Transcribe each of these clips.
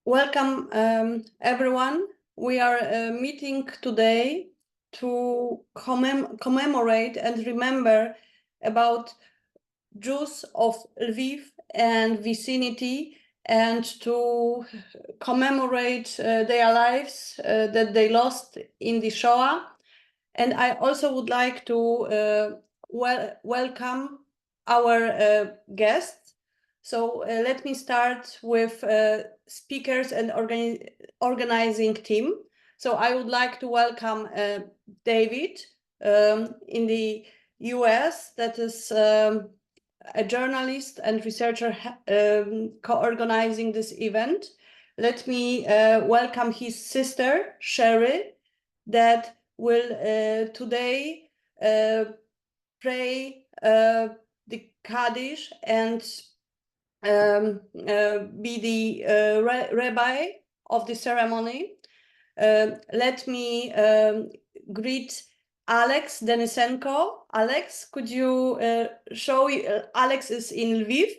Welcome, everyone. We are meeting today to commemorate and remember about Jews of Lviv and vicinity, and to commemorate their lives that they lost in the Shoah. And I also would like to welcome our guests. So let me start with speakers and organizing team. So I would like to welcome David in the US, that is a journalist and researcher co-organizing this event. Let me welcome his sister, Sherry, that will today pray the Kaddish and be the rabbi of the ceremony. Let me greet Alex Denisenko. Alex, could you show? Alex is in Lviv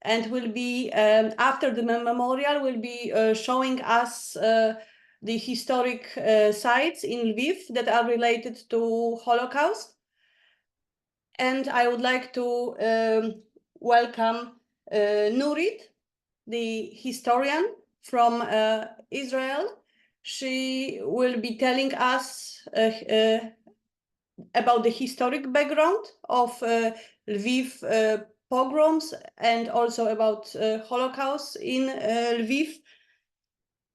and will be, after the memorial, will be showing us the historic sites in Lviv that are related to Holocaust. And I would like to welcome Nurit, the historian from Israel. She will be telling us about the historic background of Lviv pogroms and also about Holocaust in Lviv.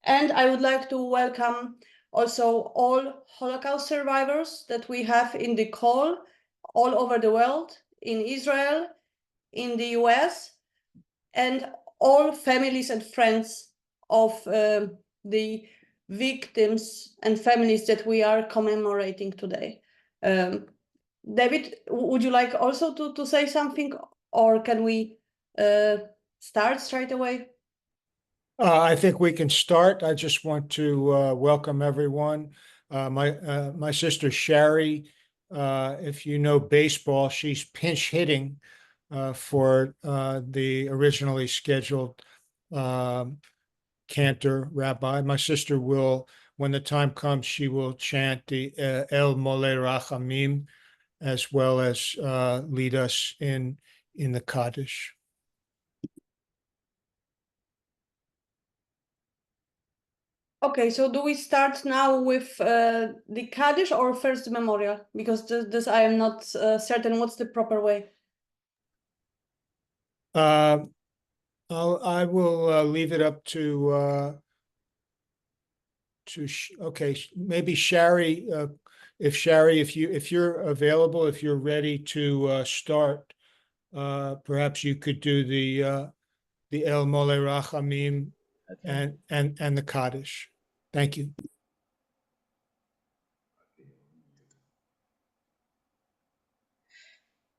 And I would like to welcome also all Holocaust survivors that we have in the call all over the world, in Israel, in the US, and all families and friends of the victims and families that we are commemorating today. David, would you like also to say something, or can we start straight away? I think we can start. I just want to welcome everyone. My sister Sherry, if you know baseball, she's pinch hitting for the originally scheduled cantor rabbi. My sister will, when the time comes, she will chant the El Mole Rachamim, as well as lead us in the Kaddish. Okay, so do we start now with the Kaddish or first the memorial? Because this I am not certain what's the proper way. I will leave it up to okay, maybe Sherry. If you're available, if you're ready to start, perhaps you could do the El Mole Rachamim, okay, and the Kaddish. Thank you.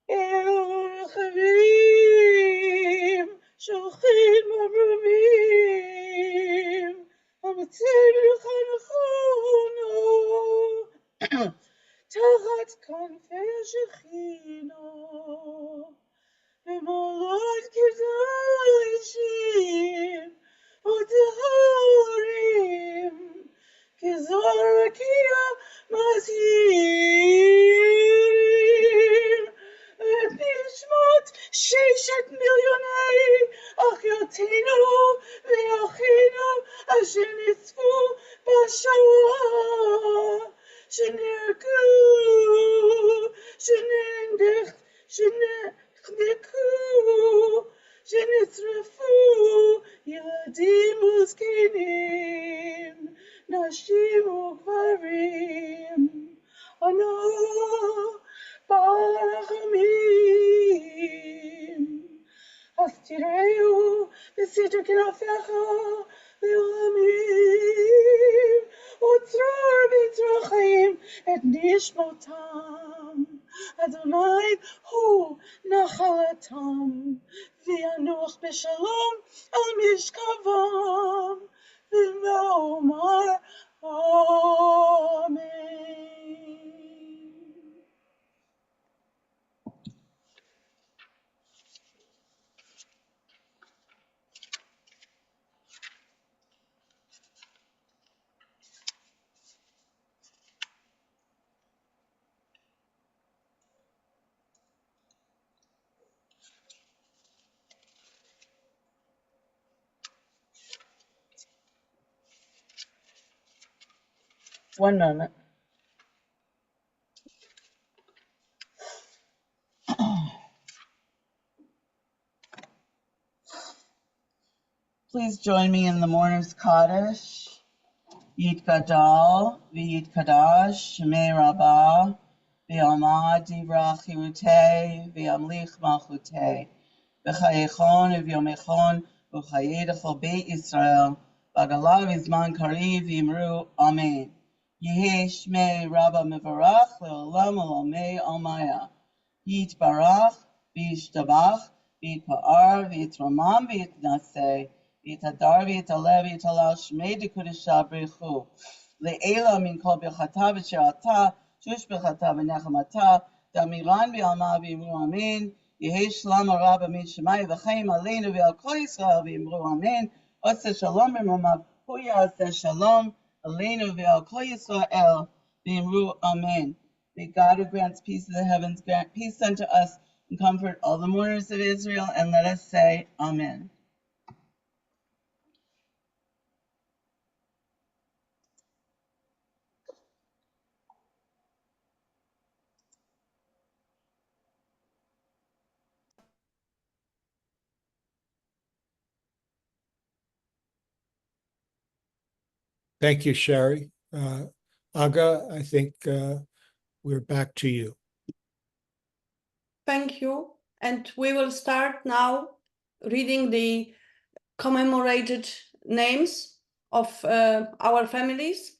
El Chavim, Shochim Arumim, Amatzir Chanchuno, Tachat Kanfei Shechino, V'molot Kedashim, U'Tehorim, Kezorkia Mazir, Nishmot Shishat Milyonei Achyoteinu V'Achinu Asher Nitzvu B'Shoah Shenirku Shenechneku Shenitzrefu Yeladim Uzkenim Nashim Ugvarim Ono Barachamim Astireu B'Sidr Kinafecha V'Olamim Utzror B'Trachim Et Nishmotam Adonai Hu Nachalatam V'Yanuch B'Shalom Al Mishkavam V'Me'omar Amen. one moment. Please join me in the Mourner's Kaddish. Yitgadal, v'yitkadash, Shemei Rabbah, v'yamad divrach Yehutei, v'yamlich malchutei, v'chayechon, v'yomechon, v'chayedachol Beit Yisrael, v'agalav v'zman kariv, v'yimru, Amen. Yehei Shmei Rabbah mevarach, le'olam olamei almaya. Yitbarach, v'yishtabach, v'yitpa'ar, v'yitramam, v'yitnaseh, V'yitadar v'yitalev v'yitalal shmei dekudesha b'richu. Le'ela min kol b'chata v'she'ata, shush b'chata v'nechamata, damiran v'yalma v'yimru amen. Yehei shalom harab min shemai v'chaim aleinu v'al kol Yisrael v'yimru amen. Oseh shalom b'mamav, hu yaseh shalom aleinu v'al kol Yisrael v'yimru amen. May God who grants peace in the heavens grant peace unto us and comfort all the mourners of Israel, and let us say amen. Thank you, Sherry. Aga, I think we're back to you. Thank you. And we will start now reading the commemorated names of our families.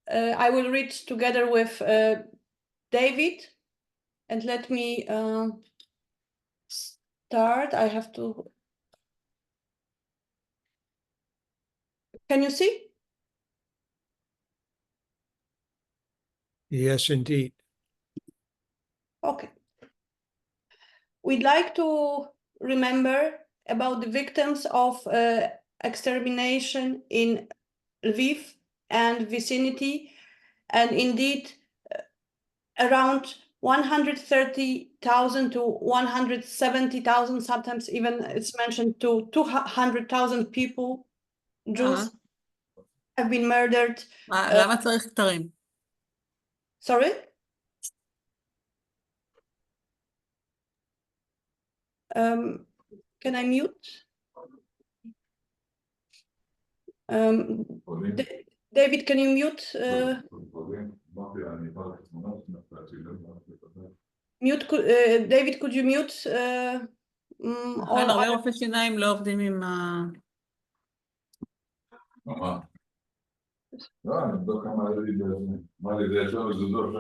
I will read together with David. And let me start. I have to. Can you see? Yes, indeed. Okay. We'd like to remember about the victims of extermination in Lviv and vicinity, and indeed around 130,000 to 170,000, sometimes even it's mentioned to 200,000 people, Jews, have been murdered. למה צריך כתרים? Sorry? Can I mute? David, can you mute? David, could you mute? לכן הרבה רופאי שיניים לא עובדים עם ה...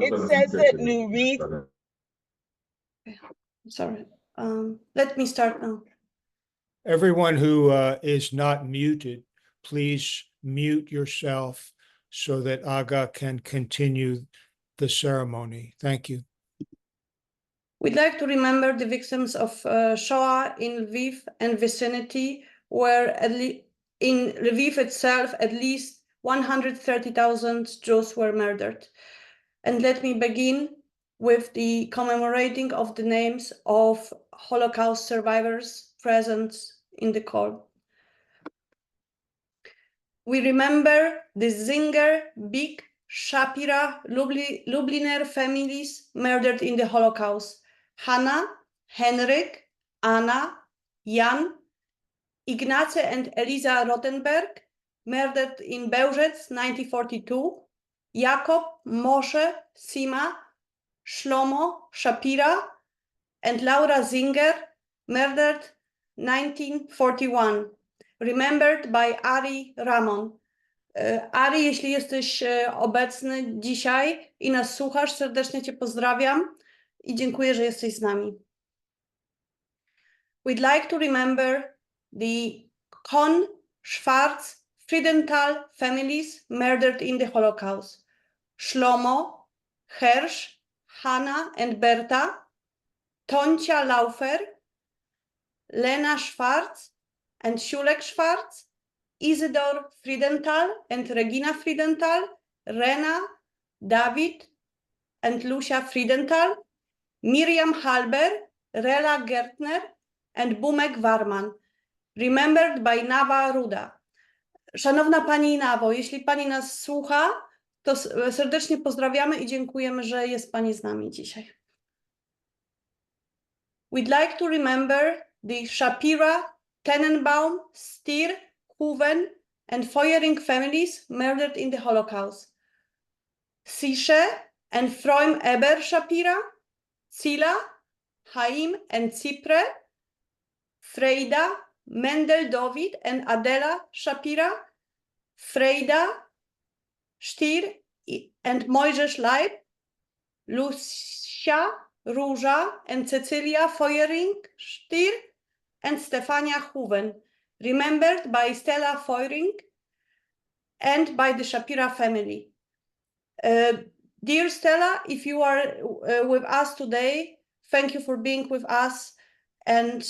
It says that New Read. Sorry. Let me start now. Everyone who is not muted, please mute yourself so that Aga can continue the ceremony. Thank you. We'd like to remember the victims of Shoah in Lviv and vicinity, where in Lviv itself, at least 130,000 Jews were murdered. And let me begin with the commemorating of the names of Holocaust survivors present in the call. We remember the Zinger, Big, Shapira, Lubliner families murdered in the Holocaust. Hanna, Henrik, Anna, Jan, Ignace and Eliza Rottenberg, murdered in Bełżec, 1942. Jakob, Moshe, Sima, Shlomo, Shapira, and Laura Zinger, murdered 1941. Remembered by Ari Ramon. Ari, jeśli jesteś obecny dzisiaj i nas słuchasz, serdecznie Cię pozdrawiam i dziękuję, że jesteś z nami. We'd like to remember the Kohn, Schwarz, Friedenthal families murdered in the Holocaust. Shlomo, Hersh, Hanna and Berta, Toncia Laufer, Lena Schwarz and Szulek Schwarz, Isidor Friedenthal and Regina Friedenthal, Rena, David and Lucia Friedenthal, Miriam Halber, Rela Gertner and Bumek Warman, remembered by Nawa Ruda. Szanowna Pani Nawo, jeśli Pani nas słucha, to serdecznie pozdrawiamy i dziękujemy, że jest Pani z nami dzisiaj. We'd like to remember the Shapira, Tenenbaum, Stier, Hoeven and Feuering families murdered in the Holocaust. Sische and Freum Eber Shapira, Zila, Haim and Cipre, Freida, Mendel David and Adela Shapira, Freida, Stier and Mojżesz Leib, Lucia, Róża and Cecilia Feuering Stier and Stefania Hoeven, remembered by Stella Feuering and by the Shapira family. Dear Stella, if you are with us today, thank you for being with us, and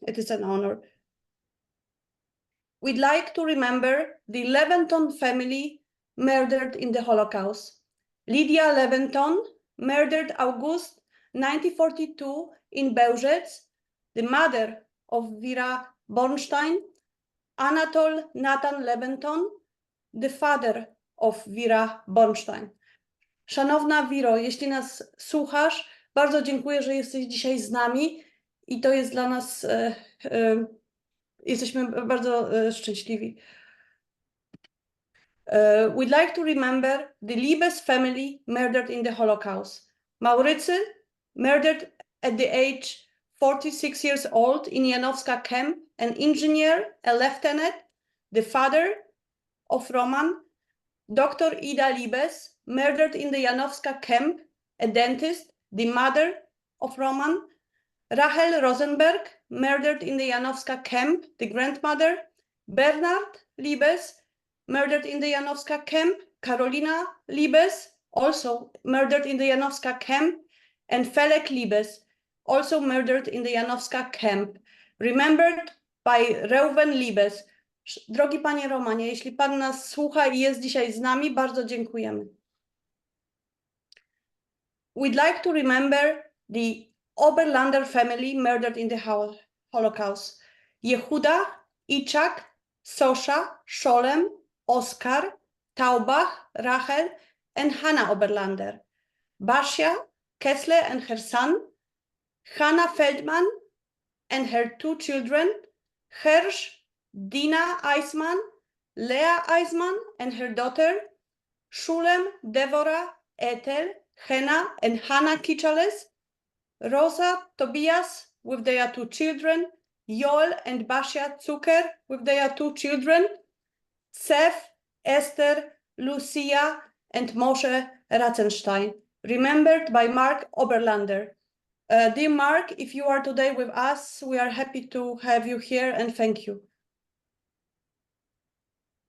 it is an honor. We'd like to remember the Leventon family murdered in the Holocaust. Lydia Leventon, murdered August 1942 in Bełżec, the mother of Vera Bornstein, Anatol Nathan Leventon, the father of Vera Bornstein. Szanowna Wiro, jeśli nas słuchasz, bardzo dziękuję, że jesteś dzisiaj z nami i to jest dla nas, jesteśmy bardzo szczęśliwi. We'd like to remember the Liebes family murdered in the Holocaust. Maurycy, murdered at the age 46 years old in Janowska camp, an engineer, a lieutenant, the father of Roman. Dr. Ida Liebes, murdered in the Janowska camp, a dentist, the mother of Roman. Rachel Rosenberg, murdered in the Janowska camp, the grandmother. Bernard Liebes, murdered in the Janowska camp. Karolina Liebes, also murdered in the Janowska camp. And Felek Liebes, also murdered in the Janowska camp, remembered by Reuven Liebes. Drogi Panie Romanie, jeśli Pan nas słucha i jest dzisiaj z nami, bardzo dziękujemy. We'd like to remember the Oberlander family murdered in the Holocaust. Jehuda, Ichak, Sosha, Scholem, Oskar, Taubach, Rachel, and Hannah Oberlander. Basia, Kessler and her son, Hannah Feldman and her 2 children, Hersh, Dina Eisman, Leah Eisman and her daughter, Shulem, Devorah, Ethel, Hannah and Hannah Kichales, Rosa, Tobias with their 2 children, Joel and Basia Zucker with their 2 children, Seth, Esther, Lucia and Moshe Ratzenstein, remembered by Mark Oberlander. Dear Mark, if you are today with us, we are happy to have you here and thank you.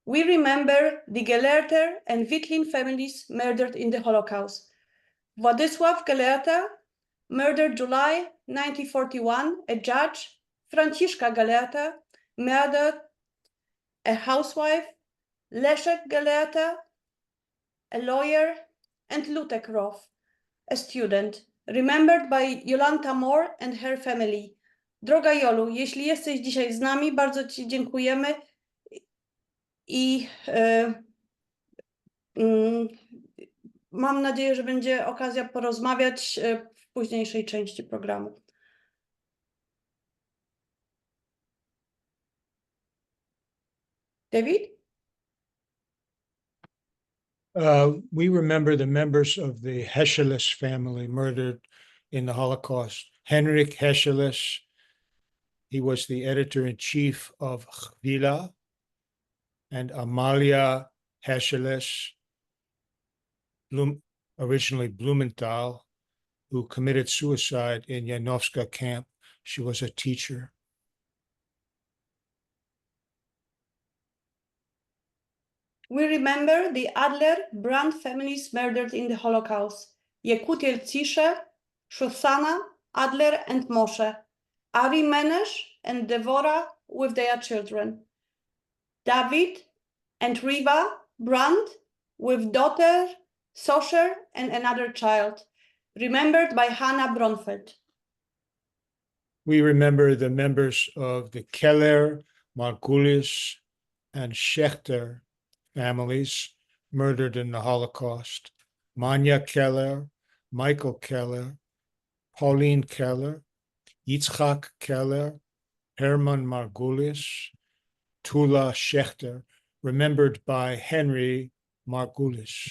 We remember the Gelerter and Witlin families murdered in the Holocaust. Władysław Gelerter, murdered July 1941, a judge. Franciszka Gelerter, murdered a housewife. Leszek Gelerter, a lawyer, and Lutek Roth, a student, remembered by Jolanta Moore and her family. Droga Jolu, jeśli jesteś dzisiaj z nami, bardzo Ci dziękujemy i mam nadzieję, że będzie okazja porozmawiać w późniejszej części programu. David? We remember the members of the Hescheles family murdered in the Holocaust. Henrik Hescheles, he was the editor-in-chief of Chwila, and Amalia Hescheles, originally Blumenthal, who committed suicide in Janowska camp. She was a teacher. We remember the Adler-Brandt families murdered in the Holocaust. Yekutiel Cishe, Shoshana, Adler and Moshe. Ari Menesh and Devorah with their children. David and Riva Brandt with daughter Sosher and another child, remembered by Hannah Bronfeld. We remember the members of the Keller, Margulis, and Schechter families murdered in the Holocaust. Manya Keller, Michael Keller, Pauline Keller, Yitzchak Keller, Herman Margulis, Tula Schechter, remembered by Henry Margulis.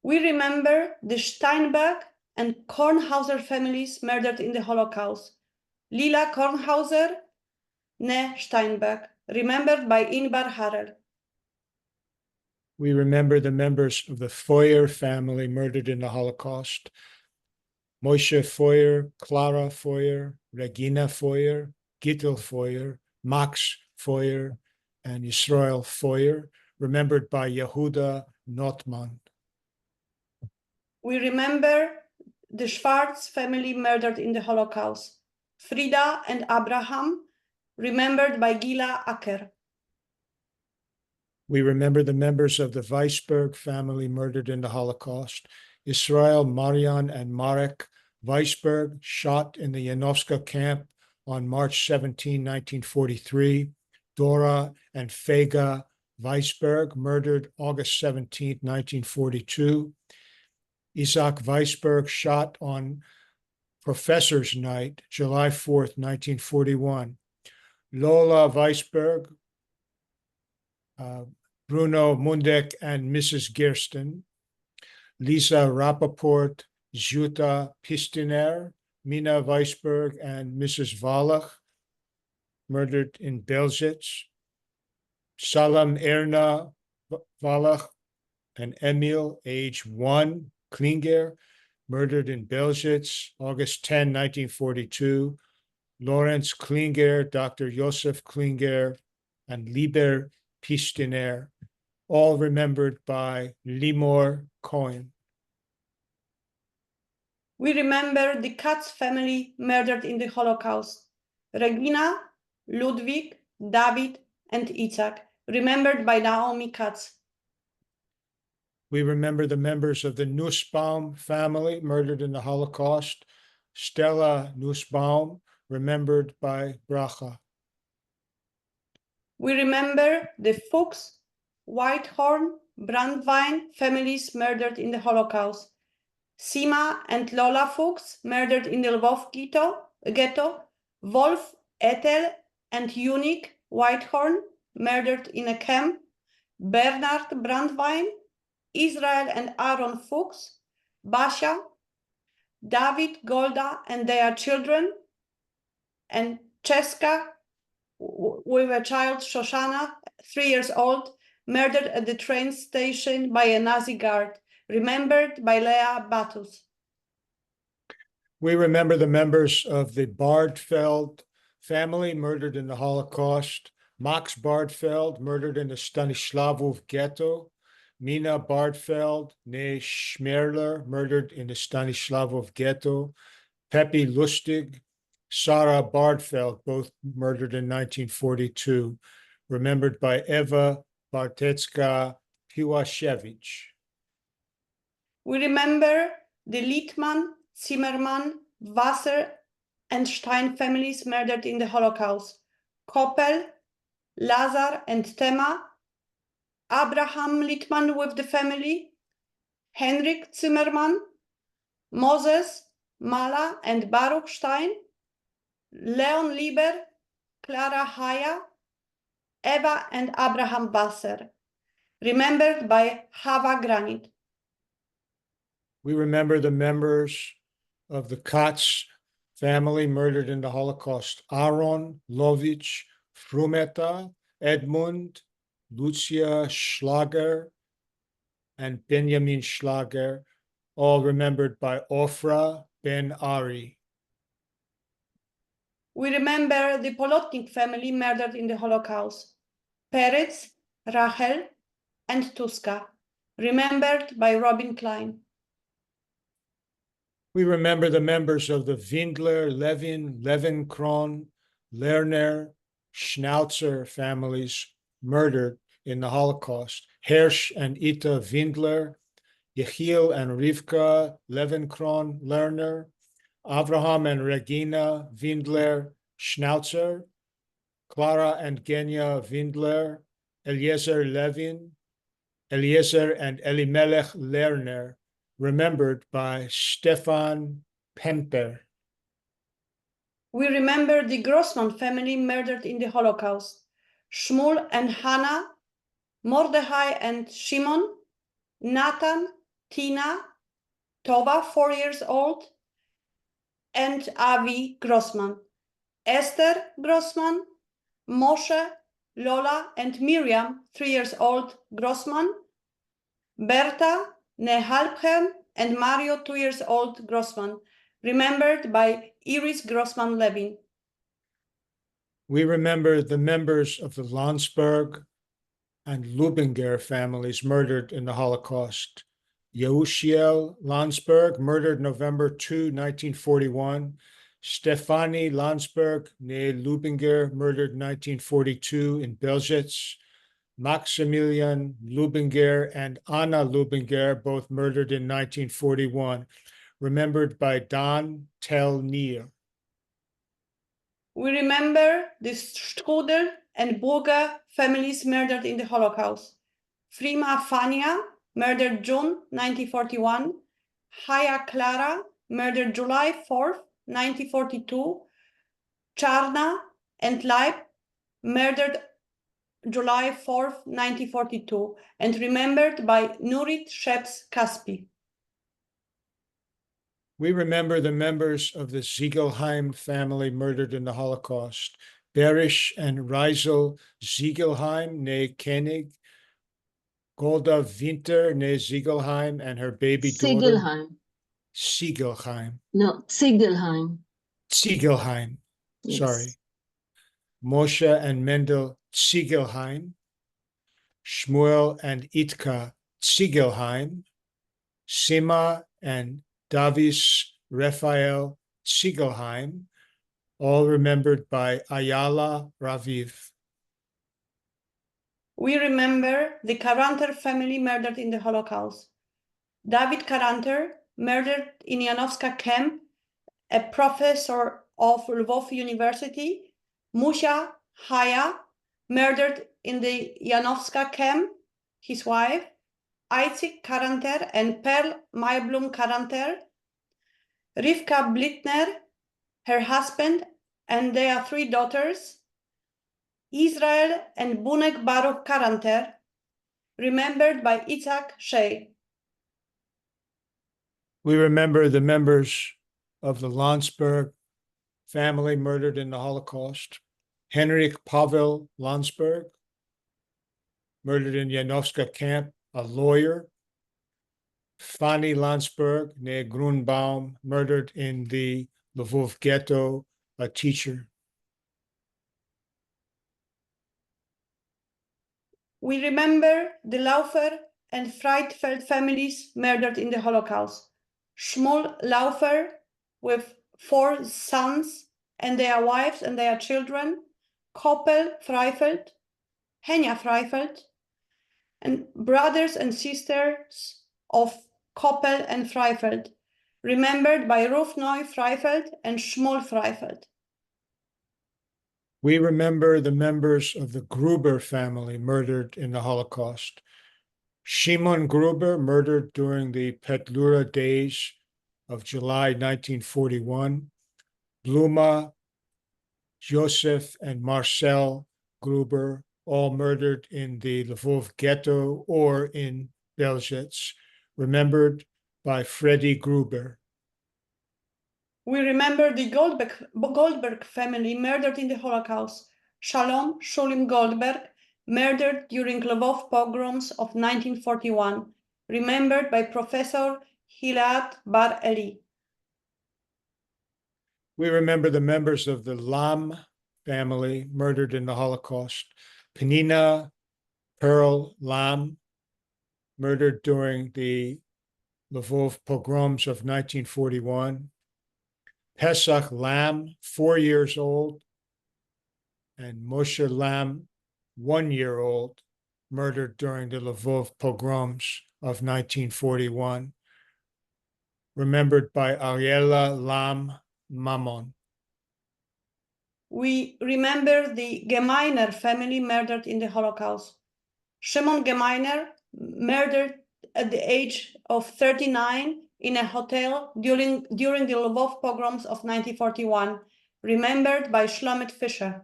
We remember the Steinberg and Kornhauser families murdered in the Holocaust. Lila Kornhauser, ne Steinberg, remembered by Inbar Harel. We remember the members of the Feuer family murdered in the Holocaust. Moshe Feuer, Clara Feuer, Regina Feuer, Gittel Feuer, Max Feuer, and Yisrael Feuer, remembered by Yehuda Notman. We remember the Schwarz family murdered in the Holocaust. Frida and Abraham, remembered by Gila Acker. We remember the members of the Weisberg family murdered in the Holocaust. Israel, Marian, and Marek Weisberg, shot in the Yanovska camp on March 17, 1943. Dora and Fega Weisberg, murdered August 17, 1942. Isaac Weisberg, shot on Professor's Night, July 4th, 1941. Lola Weisberg, Bruno Mundek and Mrs. Gersten, Lisa Rappaport, Jutta Pistiner, Mina Weisberg and Mrs. Wallach, murdered in Belzec, Salam Erna Wallach and Emil, age 1, Klinger, murdered in Belzec, August 10, 1942. Lawrence Klinger, Dr. Josef Klinger, and Lieber Pistiner, all remembered by Limor Cohen. We remember the Katz family murdered in the Holocaust. Regina, Ludwig, David, and Isaac, remembered by Naomi Katz. We remember the members of the Nussbaum family murdered in the Holocaust. Stella Nussbaum, remembered by Bracha. We remember the Fuchs, Whitehorn, Brandwein families murdered in the Holocaust. Sima and Lola Fuchs murdered in the Lvov ghetto. Wolf, Ethel, and Unique Whitehorn murdered in a camp. Bernard Brandwein, Israel and Aaron Fuchs, Basha, David, Golda, and their children, and Cheska with a child, Shoshana, 3 years old, murdered at the train station by a Nazi guard, remembered by Leah Batus. We remember the members of the Bardfeld family murdered in the Holocaust. Max Bardfeld, murdered in the Stanislavov ghetto. Mina Bardfeld, née Schmerler, murdered in the Stanislavov ghetto. Pepe Lustig, Sarah Bardfeld, both murdered in 1942, remembered by Eva Bartetska Piwashevich. We remember the Littman, Zimmermann, Wasser, and Stein families murdered in the Holocaust. Koppel, Lazar, and Tema, Abraham Littman with the family, Henrik Zimmermann, Moses, Mala, and Baruch Stein, Leon Lieber, Clara Haya, Eva and Abraham Wasser, remembered by Hava Granit. We remember the members of the Katz family murdered in the Holocaust. Aaron Lovich, Frumeta, Edmund, Lucia Schlager, and Benjamin Schlager, all remembered by Ofra Ben Ari. We remember the Polotnik family murdered in the Holocaust. Peretz, Rachel, and Tuska, remembered by Robin Klein. We remember the members of the Windler, Levin, Levinkron, Lerner, Schnauzer families murdered in the Holocaust. Hersch and Ita Windler, Yechiel and Rivka Levinkron Lerner, Avraham and Regina Windler Schnauzer, Clara and Genya Windler, Eliezer Levin, Eliezer and Elimelech Lerner, remembered by Stefan Pemper. We remember the Grossman family murdered in the Holocaust. Shmuel and Hannah, Mordechai and Shimon, Nathan, Tina, Tova, 4 years old, and Avi Grossman, Esther Grossman, Moshe, Lola, and Miriam, 3 years old, Grossman, Berta, Nehalphem, and Mario, 2 years old, Grossman, remembered by Iris Grossman-Levin. We remember the members of the Landsberg and Lubinger families murdered in the Holocaust. Yehusiel Landsberg, murdered November 2, 1941. Stefanie Landsberg, née Lubinger, murdered 1942 in Belzec. Maximilian Lubinger and Anna Lubinger, both murdered in 1941, remembered by Don Tel Neal. We remember the Strudel and Burger families murdered in the Holocaust. Frima Fania, murdered June 1941. Haya Clara, murdered July 4th, 1942. Charna and Leib, murdered July 4th, 1942, and remembered by Nurit Sheps Kaspi. We remember the members of the Ziegelheim family murdered in the Holocaust. Berish and Reisel Ziegelheim, née Koenig. Golda Winter, née Ziegelheim, and her baby daughter. Ziegelheim. Ziegelheim. No, Ziegelheim. Ziegelheim. Yes. Sorry. Moshe and Mendel Ziegelheim. Shmuel and Itka Ziegelheim. Sima and Davis Raphael Ziegelheim, all remembered by Ayala Raviv. We remember the Karanter family murdered in the Holocaust. David Karanter, murdered in Janowska camp, a professor of Lvov University. Musha Haya, murdered in the Janowska camp, his wife. Isaac Karanter and Pearl Mayblum Karanter. Rivka Blittner, her husband, and their 3 daughters. Israel and Bunek Baruch Karanter, remembered by Itzhak Shea. We remember the members of the Landsberg family murdered in the Holocaust. Henrik Pavel Landsberg, murdered in Janowska camp, a lawyer. Fanny Landsberg, née Grunbaum, murdered in the Lvov ghetto, a teacher. We remember the Laufer and Freidfeld families murdered in the Holocaust. Shmuel Laufer, with 4 sons and their wives and their children. Koppel Freifeld, Henya Freifeld, and brothers and sisters of Koppel and Freifeld, remembered by Ruf Noy Freifeld and Shmuel Freifeld. We remember the members of the Gruber family murdered in the Holocaust. Shimon Gruber, murdered during the Petlura days of July 1941. Bluma, Joseph, and Marcel Gruber, all murdered in the Lvov ghetto or in Belzec, remembered by Freddie Gruber. We remember the Goldberg family murdered in the Holocaust. Shalom Shulim Goldberg, murdered during Lvov pogroms of 1941, remembered by Professor Gilad Bar Eli. We remember the members of the Lam family murdered in the Holocaust. Penina Pearl Lam, murdered during the Lvov pogroms of 1941. Pesach Lam, 4 years old, and Moshe Lam, 1 year old, murdered during the Lvov pogroms of 1941, remembered by Ariela Lam Mammon. We remember the Gemeiner family murdered in the Holocaust. Shimon Gemeiner, murdered at the age of 39 in a hotel during the Lvov pogroms of 1941, remembered by Shlomit Fisher.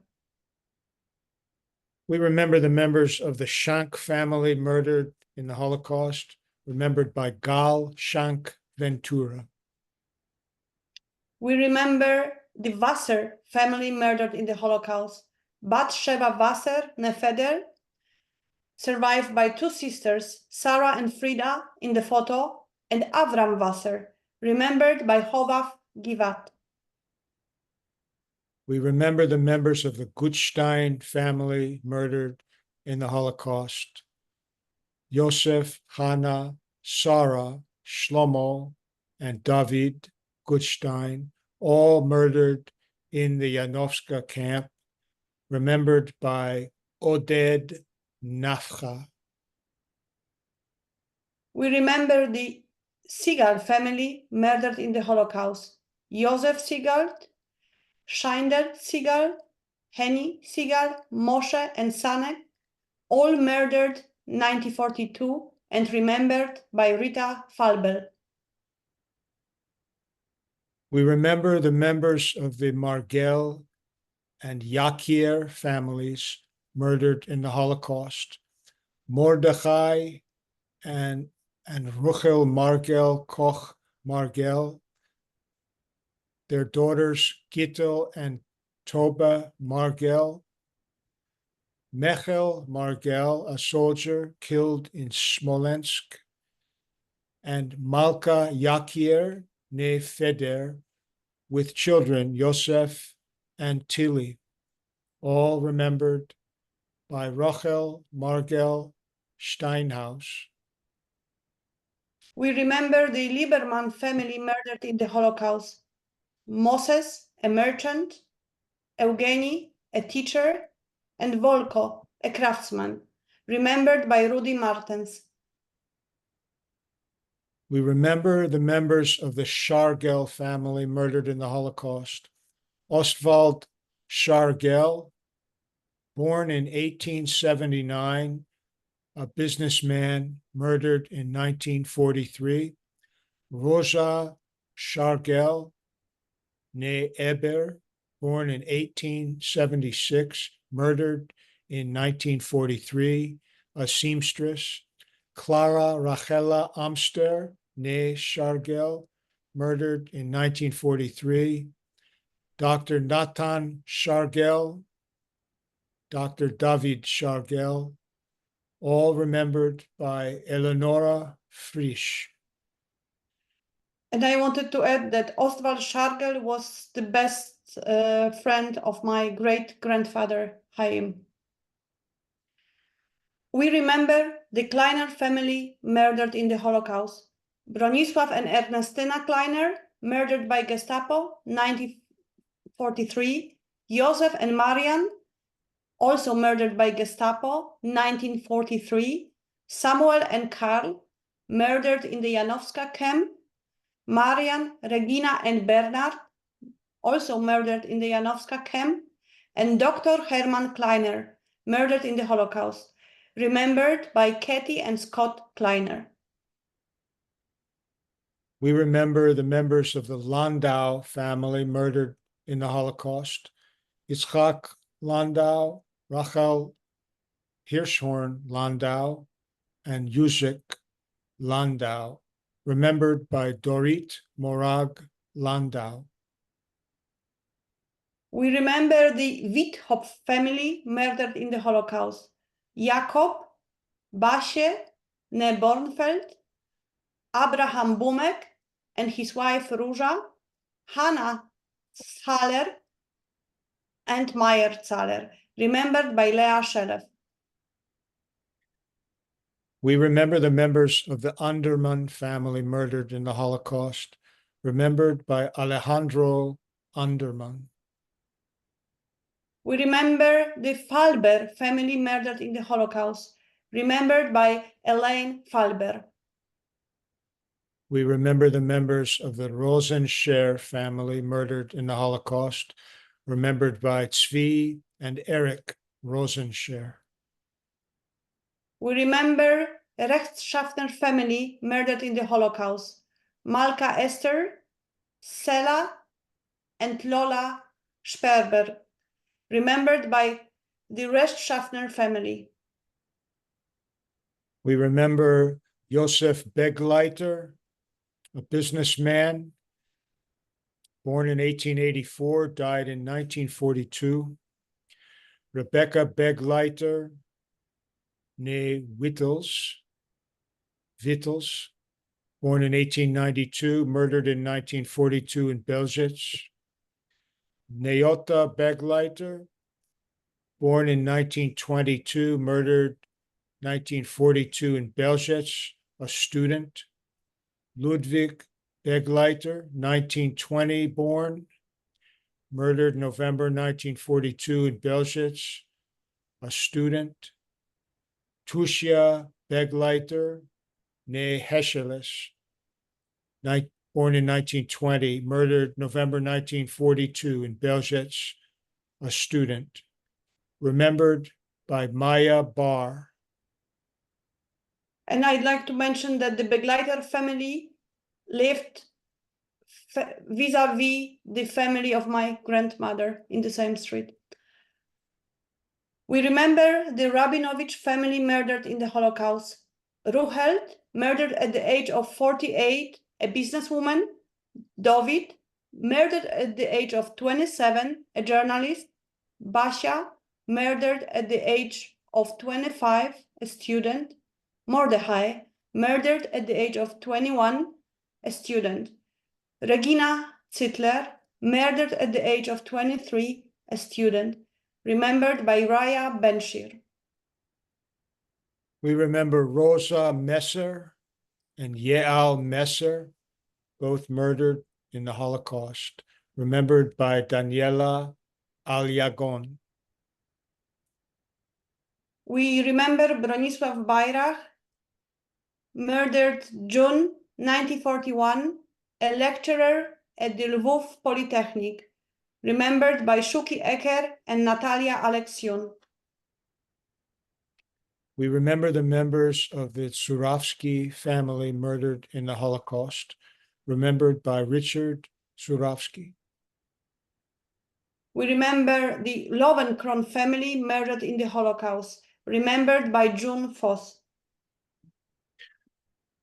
We remember the members of the Shank family murdered in the Holocaust, remembered by Gal Shank Ventura. We remember the Wasser family murdered in the Holocaust. Bat Sheva Wasser Nefeder, survived by two sisters, Sarah and Frida in the photo, and Avram Wasser, remembered by Hovav Givat. We remember the members of the Gutstein family murdered in the Holocaust. Yosef, Hannah, Sarah, Shlomo, and David Gutstein, all murdered in the Yanovska camp, remembered by Oded Nafcha. We remember the Segal family murdered in the Holocaust. Josef Segal, Schindler Segal, Henny Segal, Moshe and Sanek, all murdered 1942 and remembered by Rita Falbel. We remember the members of the Margel and Yakir families murdered in the Holocaust. Mordechai and Ruchel Margel Koch Margel, their daughters Gittel and Toba Margel, Mechel Margel, a soldier killed in Smolensk, and Malka Yakir ne Feder, with children Yosef and Tilly, all remembered by Rachel Margel Steinhaus. We remember the Lieberman family murdered in the Holocaust. Moses, a merchant, Eugenie, a teacher, and Volko, a craftsman, remembered by Rudy Martens. We remember the members of the Shargel family murdered in the Holocaust. Ostwald Shargel, born in 1879, a businessman murdered in 1943. Rosa Shargel, née Eber, born in 1876, murdered in 1943, a seamstress. Clara Rachela Amster, née Shargel, murdered in 1943. Dr. Natan Shargel, Dr. David Shargel, all remembered by Eleonora Frisch. And I wanted to add that Ostwald Shargel was the best friend of my great-grandfather, Chaim. We remember the Kleiner family murdered in the Holocaust. Bronisław and Ernestina Kleiner, murdered by Gestapo, 1943. Josef and Marian, also murdered by Gestapo, 1943. Samuel and Karl, murdered in the Janowska camp. Marian, Regina, and Bernard, also murdered in the Janowska camp. And Dr. Hermann Kleiner, murdered in the Holocaust, remembered by Katie and Scott Kleiner. We remember the members of the Landau family murdered in the Holocaust. Yitzchak Landau, Rachel Hirschhorn Landau, and Yuzek Landau, remembered by Dorit Morag Landau. We remember the Witthop family murdered in the Holocaust. Jakob, Basie, née Bornfeld, Abraham Bumek and his wife Róża, Hannah Zahler, and Meyer Zahler, remembered by Leah Shelev. We remember the members of the Underman family murdered in the Holocaust, remembered by Alejandro Underman. We remember the Falber family murdered in the Holocaust, remembered by Elaine Falber. We remember the members of the Rosenscher family murdered in the Holocaust, remembered by Tzvi and Eric Rosenscher. We remember Rechtschaffner family murdered in the Holocaust. Malka Esther, Sela, and Lola Sperber, remembered by the Rechtschaffner family. We remember Josef Begleiter, a businessman, born in 1884, died in 1942. Rebecca Begleiter, née Wittels, born in 1892, murdered in 1942 in Belzec. Neota Begleiter, born in 1922, murdered 1942 in Belzec, a student. Ludwig Begleiter, 1920 born, murdered November 1942 in Belzec, a student. Tushia Begleiter, née Hescheles, born in 1920, murdered November 1942 in Belzec, a student. Remembered by Maya Bar. And I'd like to mention that the Begleiter family lived vis-a-vis the family of my grandmother in the same street. We remember the Rabinovich family murdered in the Holocaust. Ruchelt, murdered at the age of 48, a businesswoman. David, murdered at the age of 27, a journalist. Basia, murdered at the age of 25, a student. Mordechai, murdered at the age of 21, a student. Regina Zittler, murdered at the age of 23, a student, remembered by Raya Benshir. We remember Rosa Messer and Yeal Messer, both murdered in the Holocaust, remembered by Daniela Alyagon. We remember Bronisław Bajrach, murdered June 1941, a lecturer at the Lvov Polytechnic, remembered by Shuki Eker and Natalia Alexion. We remember the members of the Zurawski family murdered in the Holocaust, remembered by Richard Zurawski. We remember the Lovenkron family murdered in the Holocaust, remembered by June Voss.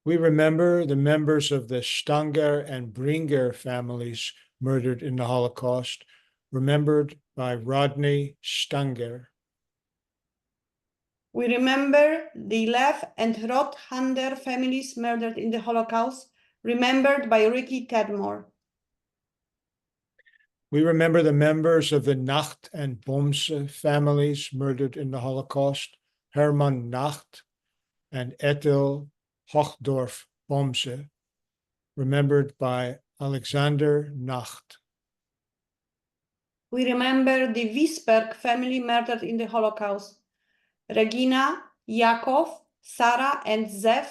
We remember the members of the Stanger and Bringer families murdered in the Holocaust, remembered by Rodney Stanger. We remember the Lev and Rothander families murdered in the Holocaust, remembered by Ricky Tadmore. We remember the members of the Nacht and Bomse families murdered in the Holocaust, Hermann Nacht and Ethel Hochdorf Bomse, remembered by Alexander Nacht. We remember the Wiesberg family murdered in the Holocaust, Regina, Yakov, Sarah, and Zev,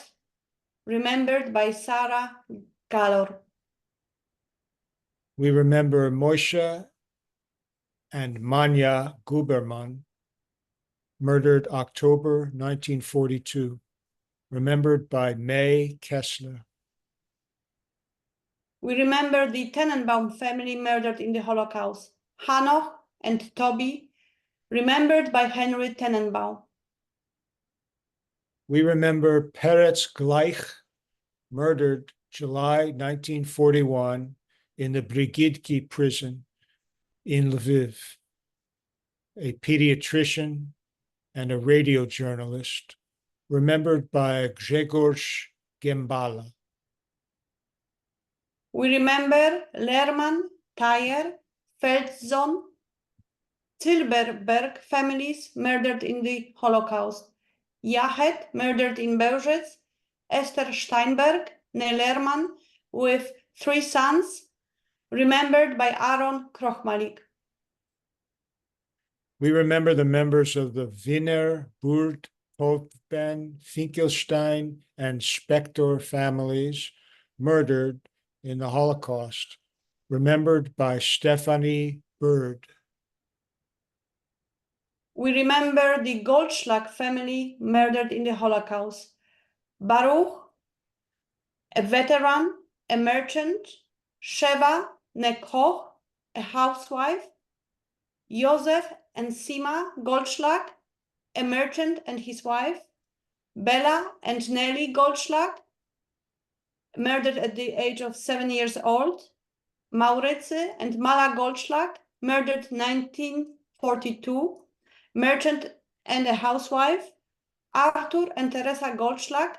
remembered by Sarah Galor. We remember Moshe and Manya Guberman, murdered October 1942, remembered by May Kessler. We remember the Tenenbaum family murdered in the Holocaust, Hanoch and Toby, remembered by Henry Tenenbaum. We remember Peretz Gleich, murdered July 1941 in the Brigidki prison in Lviv, a pediatrician and a radio journalist, remembered by Grzegorz Gembala. We remember Lerman, Tayer, Feldzon, Zilberberg families murdered in the Holocaust, Yachet, murdered in Bełżec, Esther Steinberg, née Lerman, with 3 sons, remembered by Aaron Krochmalik. We remember the members of the Wiener, Burt, Hofben, Finkelstein, and Spector families murdered in the Holocaust, remembered by Stephanie Bird. We remember the Goldschlag family murdered in the Holocaust. Baruch, a veteran, a merchant. Sheva Nekoch, a housewife. Josef and Sima Goldschlag, a merchant and his wife. Bella and Nelly Goldschlag, murdered at the age of 7 years old. Maurycy and Mala Goldschlag, murdered 1942, merchant and a housewife. Arthur and Teresa Goldschlag,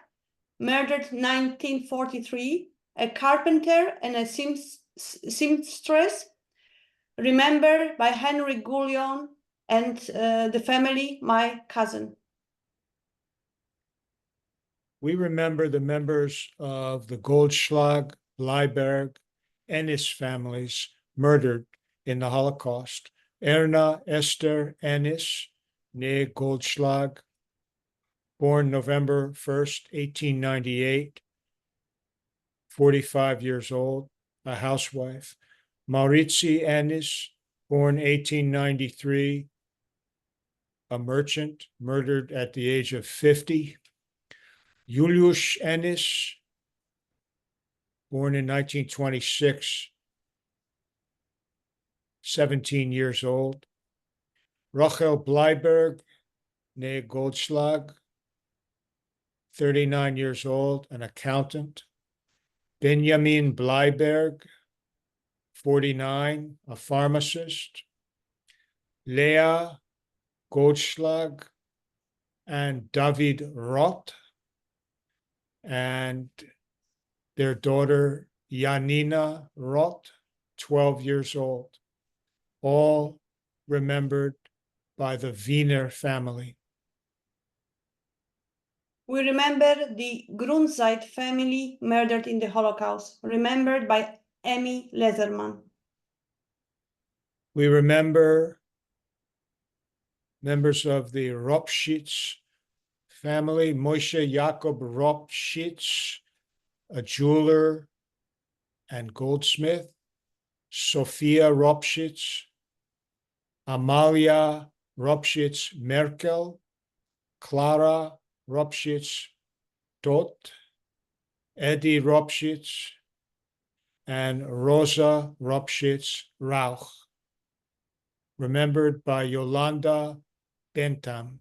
murdered 1943, a carpenter and a seamstress, remembered by Henry Gullion and the family, my cousin. We remember the members of the Goldschlag, Bleiberg, Ennis families murdered in the Holocaust. Erna Esther Ennis, née Goldschlag, born November 1st, 1898, 45 years old, a housewife. Maurycy Ennis, born 1893, a merchant, murdered at the age of 50. Julius Ennis, born in 1926, 17 years old. Rachel Bleiberg, née Goldschlag, 39 years old, an accountant. Benjamin Bleiberg, 49, a pharmacist. Leah Goldschlag and David Roth, and their daughter Janina Roth, 12 years old, all remembered by the Wiener family. We remember the Grundzeit family murdered in the Holocaust, remembered by Emmy Leatherman. We remember members of the Ropschitz family, Moshe Jacob Ropschitz, a jeweler and goldsmith, Sophia Ropschitz, Amalia Ropschitz Merkel, Clara Ropschitz Dot, Eddie Ropschitz, and Rosa Ropschitz Rauch, remembered by Yolanda Bentham.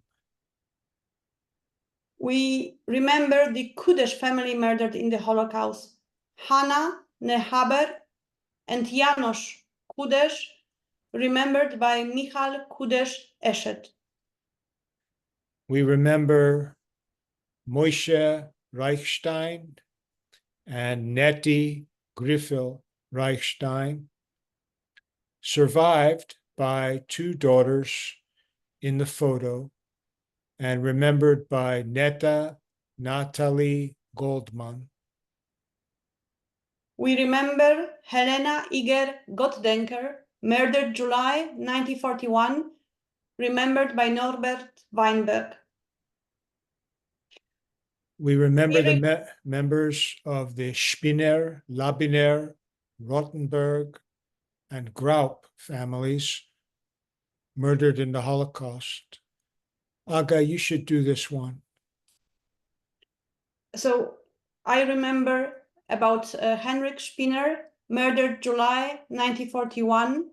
We remember the Kudesh family murdered in the Holocaust. Hannah Nehaber and Janos Kudesh, remembered by Michal Kudesh Eshet. We remember Moshe Reichstein and Nettie Griffel Reichstein, survived by two daughters in the photo and remembered by Netta Natalie Goldman. We remember Helena Iger Gottdenker, murdered July 1941, remembered by Norbert Weinberg. We remember the members of the Spinner, Labiner, Rottenberg, and Graup families murdered in the Holocaust. Aga, you should do this one. So I remember about Henrik Spinner, murdered July 1941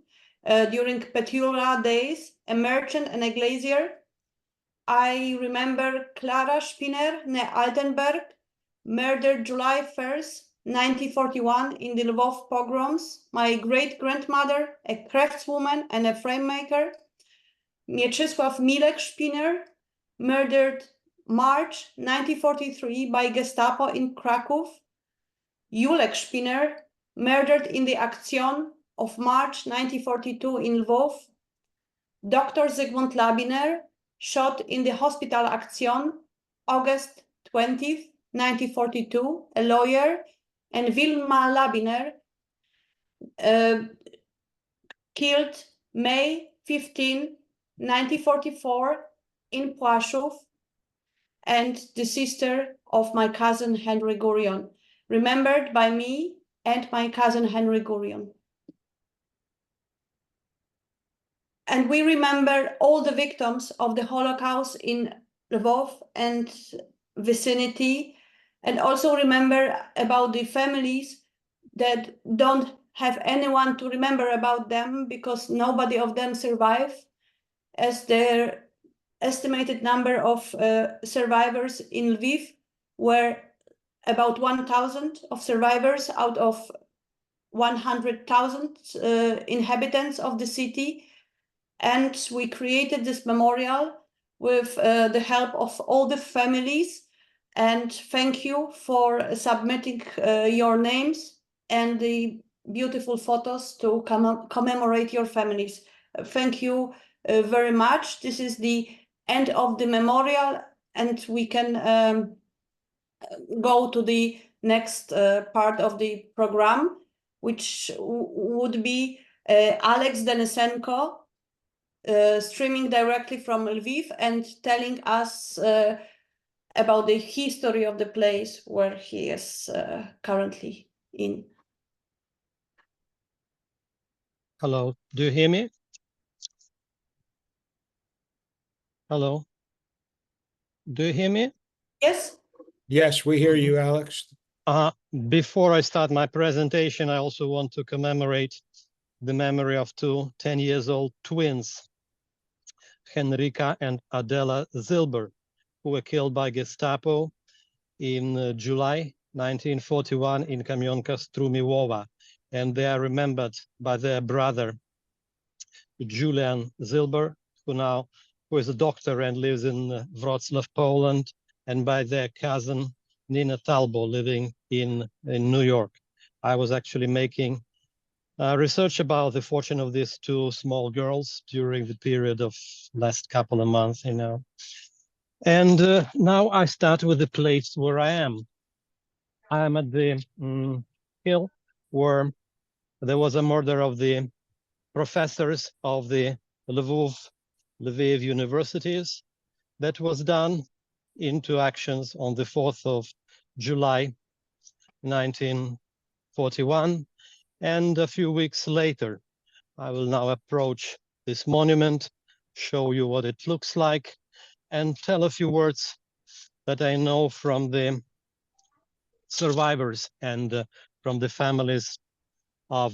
during Petula days, a merchant and a glazier. I remember Clara Spinner, née Altenberg, murdered July 1st, 1941 in the Lvov pogroms. My great-grandmother, a craftswoman and a frame maker. Mieczysław Milek Spinner, murdered March 1943 by Gestapo in Kraków. Julek Spinner, murdered in the Aktion of March 1942 in Lvov. Dr. Zygmunt Labiner, shot in the Hospital Aktion, August 20th, 1942, a lawyer, and Wilma Labiner, killed May 15, 1944, in Płaszów, and the sister of my cousin Henry Gurion, remembered by me and my cousin Henry Gurion. And we remember all the victims of the Holocaust in Lvov and vicinity, and also remember about the families that don't have anyone to remember about them because nobody of them survived, as their estimated number of survivors in Lviv were about 1,000 of survivors out of 100,000 inhabitants of the city. And we created this memorial with the help of all the families. And thank you for submitting your names and the beautiful photos to commemorate your families. Thank you very much. This is the end of the memorial, and we can go to the next part of the program, which would be Alex Denisenko streaming directly from Lviv and telling us about the history of the place where he is currently in. Hello, do you hear me? Hello, do you hear me? Yes? Yes, we hear you, Alex. Before I start my presentation, I also want to commemorate the memory of two 10-year-old twins, Henrika and Adela Zilber, who were killed by Gestapo in July 1941 in Kamionka Strumiłowa, and they are remembered by their brother, Julian Zilber, who is a doctor and lives in Wrocław, Poland, and by their cousin, Nina Talbo, living in New York. I was actually making research about the fortune of these two small girls during the period of last couple of months, And now I start with the place where I am. I am at the hill where there was a murder of the professors of the Lviv universities that was done into actions on the 4th of July, 1941. And a few weeks later, I will now approach this monument, show you what it looks like, and tell a few words that I know from the survivors and from the families of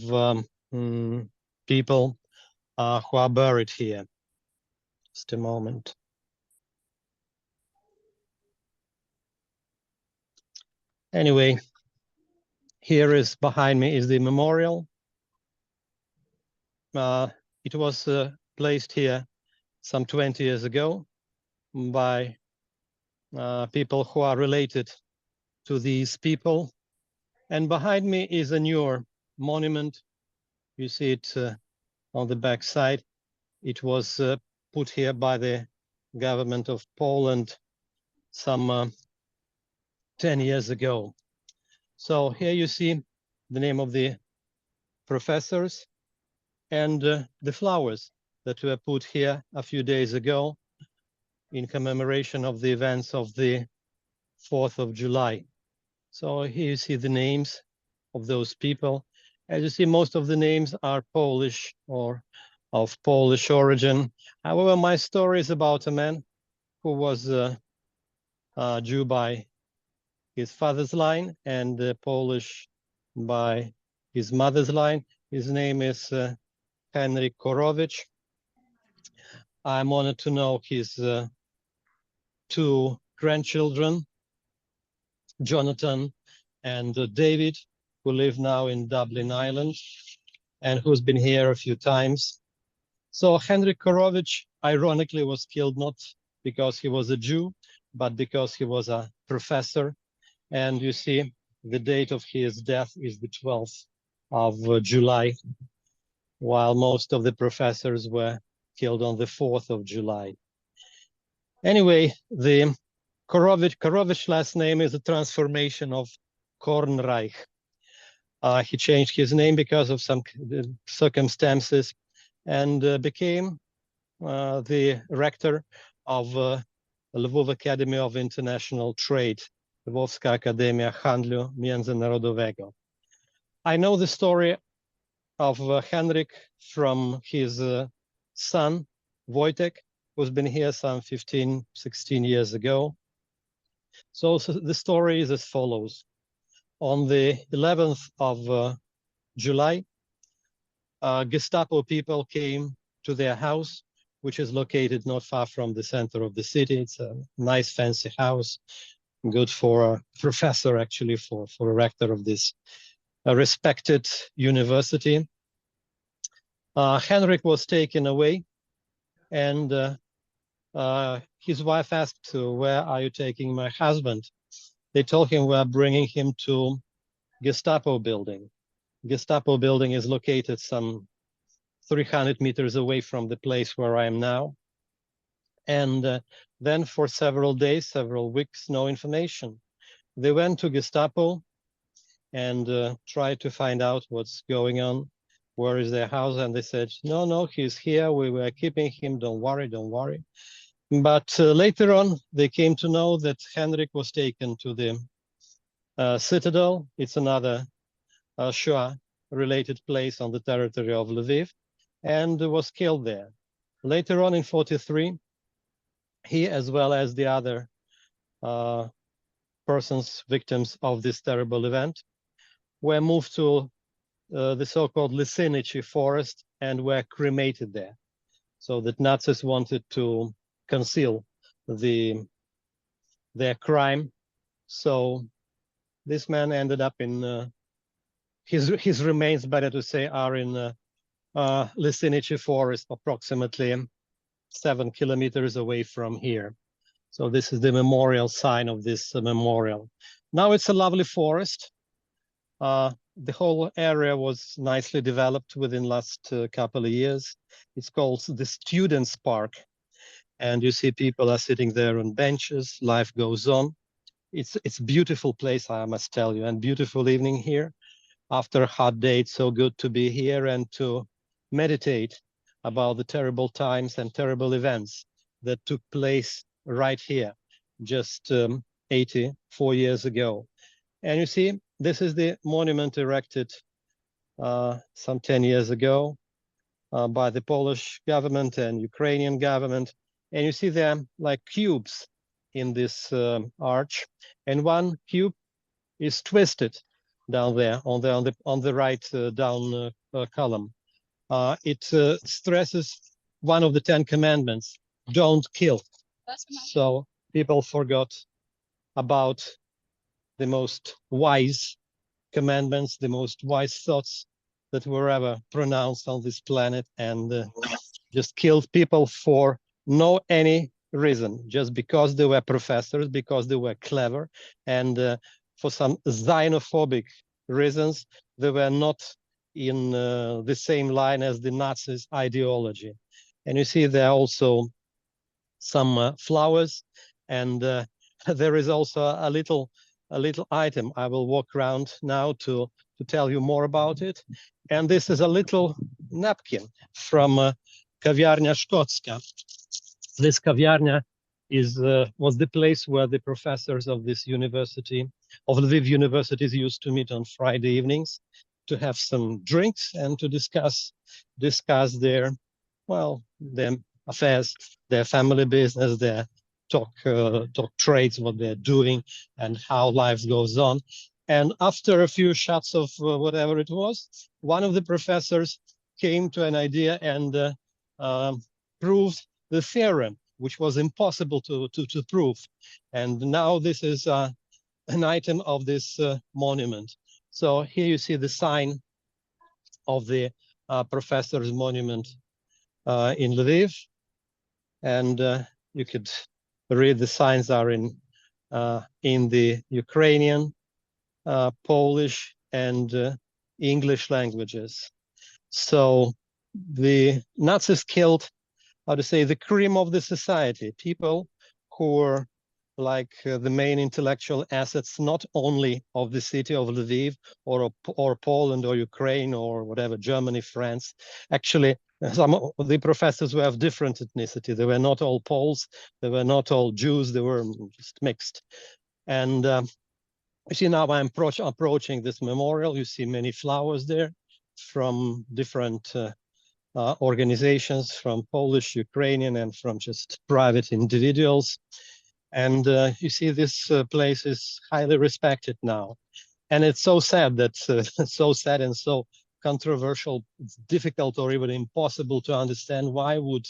people who are buried here. Just a moment. Anyway, here is behind me is the memorial. It was placed here some 20 years ago by people who are related to these people. And behind me is a newer monument. You see it on the back side. It was put here by the government of Poland some 10 years ago. So here you see the name of the professors and the flowers that were put here a few days ago in commemoration of the events of the 4th of July. So here you see the names of those people. As you see, most of the names are Polish or of Polish origin. However, my story is about a man who was Jew by his father's line and Polish by his mother's line. His name is Henryk Korowicz. I'm honored to know his two grandchildren, Jonathan and David, who live now in Dublin, Ireland, and who's been here a few times. So Henryk Korowicz, ironically, was killed not because he was a Jew, but because he was a professor. And you see, the date of his death is the 12th of July, while most of the professors were killed on the 4th of July. Anyway, the Korowicz last name is a transformation of Kornreich. He changed his name because of some circumstances and became the rector of Lvov Academy of International Trade, Lwowska Akademia Handlu Międzynarodowego. I know the story of Henryk from his son, Wojtek, who's been here some 15, 16 years ago. So the story is as follows. On the 11th of July, Gestapo people came to their house, which is located not far from the center of the city. It's a nice, fancy house, good for a professor, actually, for a rector of this respected university. Henrik was taken away, and his wife asked, "Where are you taking my husband?" They told him, "We are bringing him to Gestapo building." Gestapo building is located some 300 meters away from the place where I am now. And then for several days, several weeks, no information. They went to Gestapo and tried to find out what's going on, where is their house, and they said, no, he's here, we were keeping him, don't worry. But later on, they came to know that Henrik was taken to the Citadel. It's another Shoah-related place on the territory of Lviv, and was killed there. Later on in 43, he, as well as the other persons, victims of this terrible event, were moved to the so-called Lysinichi forest and were cremated there. So that Nazis wanted to conceal their crime. So this man ended up in, his remains, better to say, are in Lysinichi forest, approximately 7 kilometers away from here. So this is the memorial sign of this memorial. Now it's a lovely forest. The whole area was nicely developed within the last couple of years. It's called the Students' Park. And you see people are sitting there on benches, life goes on. It's a beautiful place, I must tell you, and beautiful evening here. After a hot day, it's so good to be here and to meditate about the terrible times and terrible events that took place right here, just 84 years ago. And you see, this is the monument erected some 10 years ago by the Polish government and Ukrainian government. And you see them like cubes in this arch, and one cube is twisted down there on the right down column. It stresses one of the 10 commandments: don't kill. So people forgot about the most wise commandments, the most wise thoughts that were ever pronounced on this planet, and just killed people for no any reason, just because they were professors, because they were clever, and for some xenophobic reasons, they were not in the same line as the Nazis' ideology. And you see there are also some flowers, and there is also a little item. I will walk around now to tell you more about it. And this is a little napkin from Kawiarnia Szkocka. This kawiarnia was the place where the professors of this university, of Lviv universities, used to meet on Friday evenings to have some drinks and to discuss their affairs, their family business, their talk trades, what they're doing, and how life goes on. And after a few shots of whatever it was, one of the professors came to an idea and proved the theorem, which was impossible to prove. And now this is an item of this monument. So here you see the sign of the professor's monument in Lviv. And you could read the signs are in the Ukrainian, Polish, and English languages. So the Nazis killed, how to say, the cream of the society, people who were like the main intellectual assets, not only of the city of Lviv or Poland or Ukraine or whatever, Germany, France. Actually, some of the professors were of different ethnicity. They were not all Poles, they were not all Jews, they were just mixed. And you see now I'm approaching this memorial. You see many flowers there from different organizations, from Polish, Ukrainian, and from just private individuals. And you see, this place is highly respected now. And it's so sad that, so sad and so controversial, it's difficult or even impossible to understand why would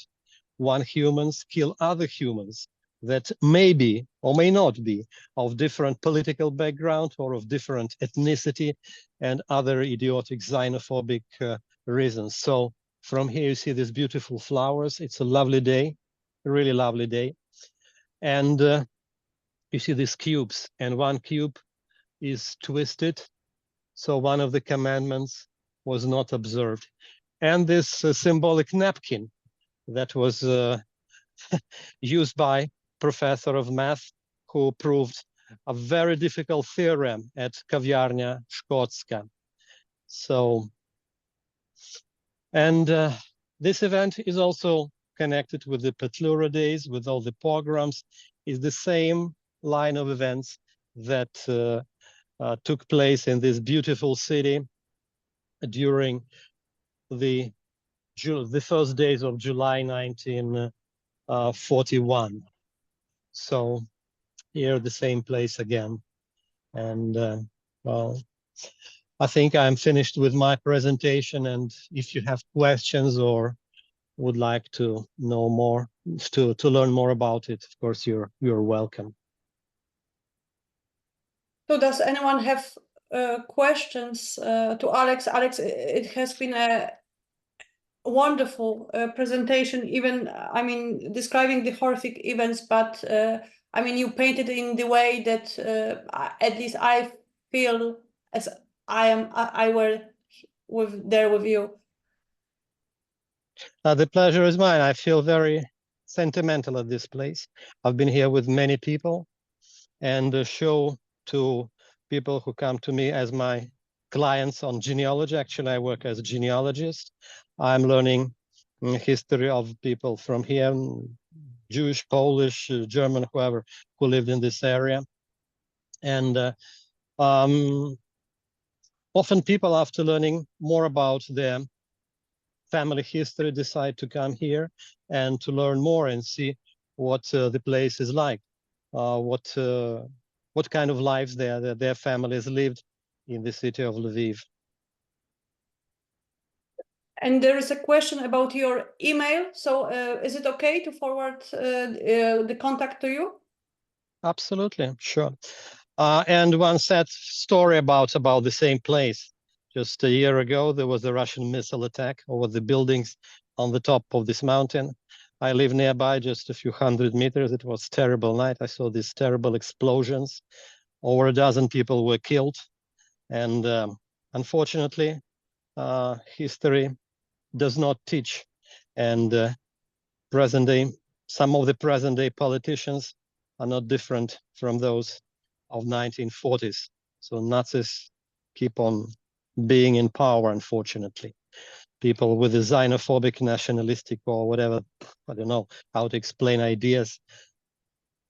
one humans kill other humans that may be or may not be of different political background or of different ethnicity and other idiotic xenophobic reasons. So from here you see these beautiful flowers. It's a lovely day, a really lovely day. And you see these cubes, and one cube is twisted. So one of the commandments was not observed. And this symbolic napkin that was used by professor of math who proved a very difficult theorem at Kawiarnia Szkocka. So, and this event is also connected with the Petlura days, with all the pogroms, is the same line of events that took place in this beautiful city during the first days of July 1941. So here, the same place again. And well, I think I'm finished with my presentation. And if you have questions or would like to know more, to learn more about it, of course, you're welcome. So does anyone have questions to Alex? Alex, it has been a wonderful presentation, even, I mean, describing the horrific events, but I mean, you painted in the way that at least I feel as I were there with you. The pleasure is mine. I feel very sentimental at this place. I've been here with many people, and show to people who come to me as my clients on genealogy. Actually, I work as a genealogist. I'm learning history of people from here, Jewish, Polish, German, whoever, who lived in this area. And often people, after learning more about their family history, decide to come here and to learn more and see what the place is like, what kind of lives their families lived in the city of Lviv. And there is a question about your email. So is it okay to forward the contact to you? Absolutely, sure. And one sad story about the same place. Just a year ago, there was a Russian missile attack over the buildings on the top of this mountain. I live nearby, just a few hundred meters. It was a terrible night. I saw these terrible explosions. Over a dozen people were killed. And unfortunately, history does not teach. And some of the present day politicians are not different from those of 1940s. So Nazis keep on being in power, unfortunately. People with a xenophobic, nationalistic, or whatever, I don't know how to explain ideas,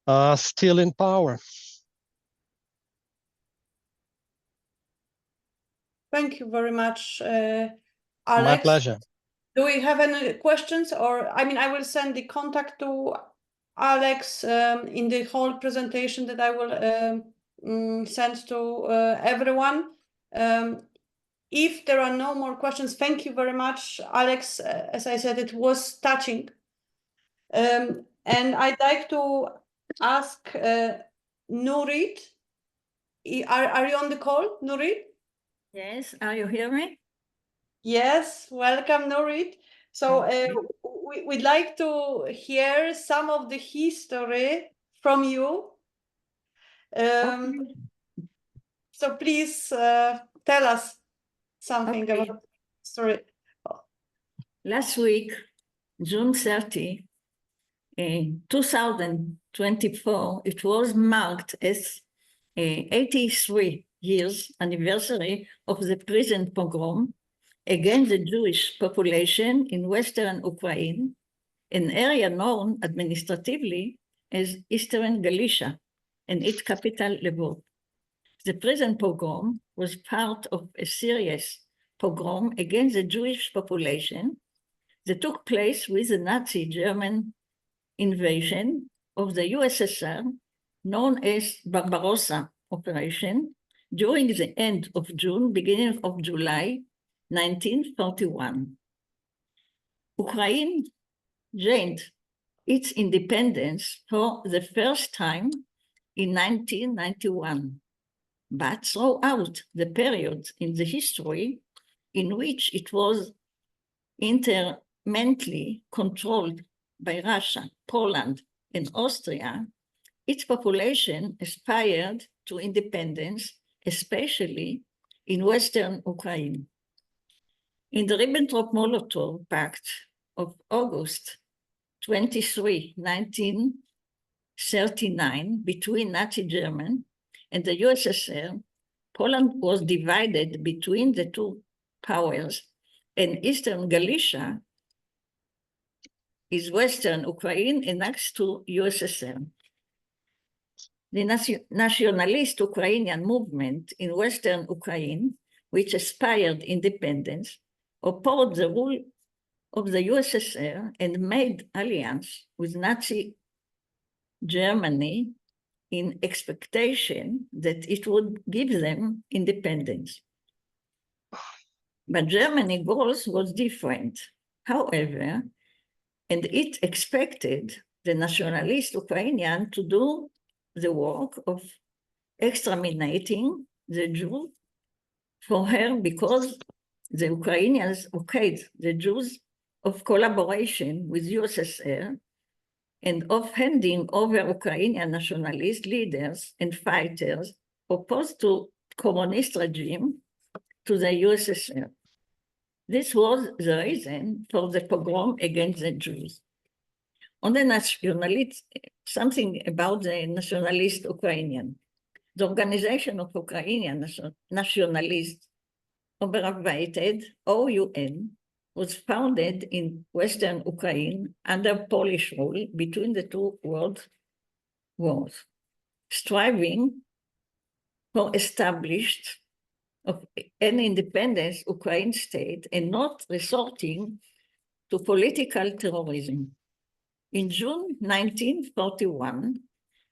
are still in power. Thank you very much, Alex. My pleasure. Do we have any questions? Or, I mean, I will send the contact to Alex in the whole presentation that I will send to everyone. If there are no more questions, thank you very much, Alex. As I said, it was touching. And I'd like to ask Nurit. Are you on the call, Nurit? Yes, are you hearing me? Yes, welcome, Nurit. So we'd like to hear some of the history from you. So please tell us something about the story. Last week, June 30, 2024, it was marked as 83 years anniversary of the prison pogrom against the Jewish population in Western Ukraine, an area known administratively as Eastern Galicia, and its capital Lvov. The prison pogrom was part of a serious pogrom against the Jewish population that took place with the Nazi German invasion of the USSR, known as Barbarossa Operation, during the end of June, beginning of July 1941. Ukraine gained its independence for the first time in 1991, but throughout the period in the history in which it was intermentally controlled by Russia, Poland, and Austria, its population aspired to independence, especially in Western Ukraine. In the Ribbentrop-Molotov Pact of August 23, 1939, between Nazi Germany and the USSR, Poland was divided between the two powers, and Eastern Galicia is Western Ukraine and next to USSR. The nationalist Ukrainian movement in Western Ukraine, which aspired independence, opposed the rule of the USSR and made alliance with Nazi Germany in expectation that it would give them independence. But Germany's goals was different. However, and it expected the nationalist Ukrainian to do the work of exterminating the Jews for her because the Ukrainians okayed the Jews of collaboration with USSR and of handing over Ukrainian nationalist leaders and fighters opposed to communist regime to the USSR. This was the reason for the pogrom against the Jews. On the nationalist, something about the nationalist Ukrainian. The Organization of Ukrainian Nationalists, abbreviated OUN, was founded in Western Ukraine under Polish rule between the two world wars, striving for establishment of an independent Ukraine state and not resorting to political terrorism. In June 1941,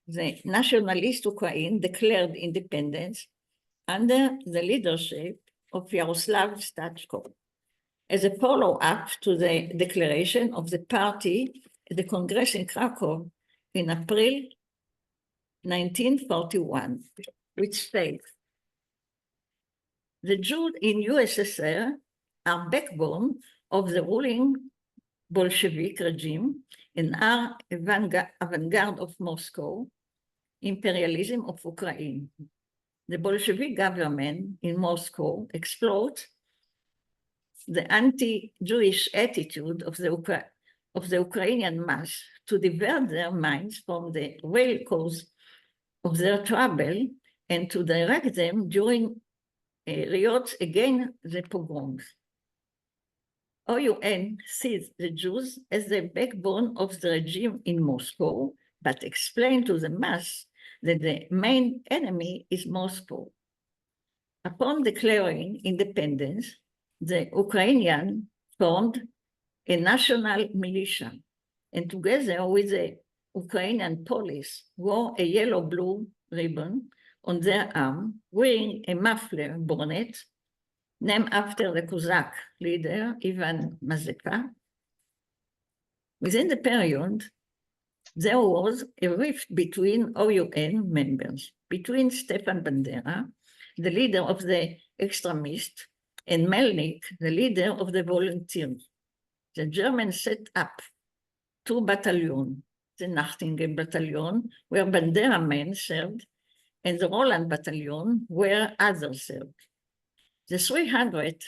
the nationalist Ukraine declared independence under the leadership of Yaroslav Stachko. As a follow-up to the declaration of the party at the Congress in Krakow in April 1941, which states, the Jews in USSR are backbone of the ruling Bolshevik regime and are avant-garde of Moscow, imperialism of Ukraine. The Bolshevik government in Moscow exploits the anti-Jewish attitude of the Ukrainian mass to divert their minds from the real cause of their trouble and to direct them during riots against the pogroms. OUN sees the Jews as the backbone of the regime in Moscow, but explains to the mass that the main enemy is Moscow. Upon declaring independence, the Ukrainians formed a national militia, and together with the Ukrainian police wore a yellow-blue ribbon on their arm, wearing a muffler bonnet, named after the Cossack leader, Ivan Mazepa. Within the period, there was a rift between OUN members, between Stefan Bandera, the leader of the extremists, and Melnik, the leader of the volunteers. The Germans set up two battalions, the Nachtingel Battalion, where Bandera men served, and the Roland Battalion, where others served. The 300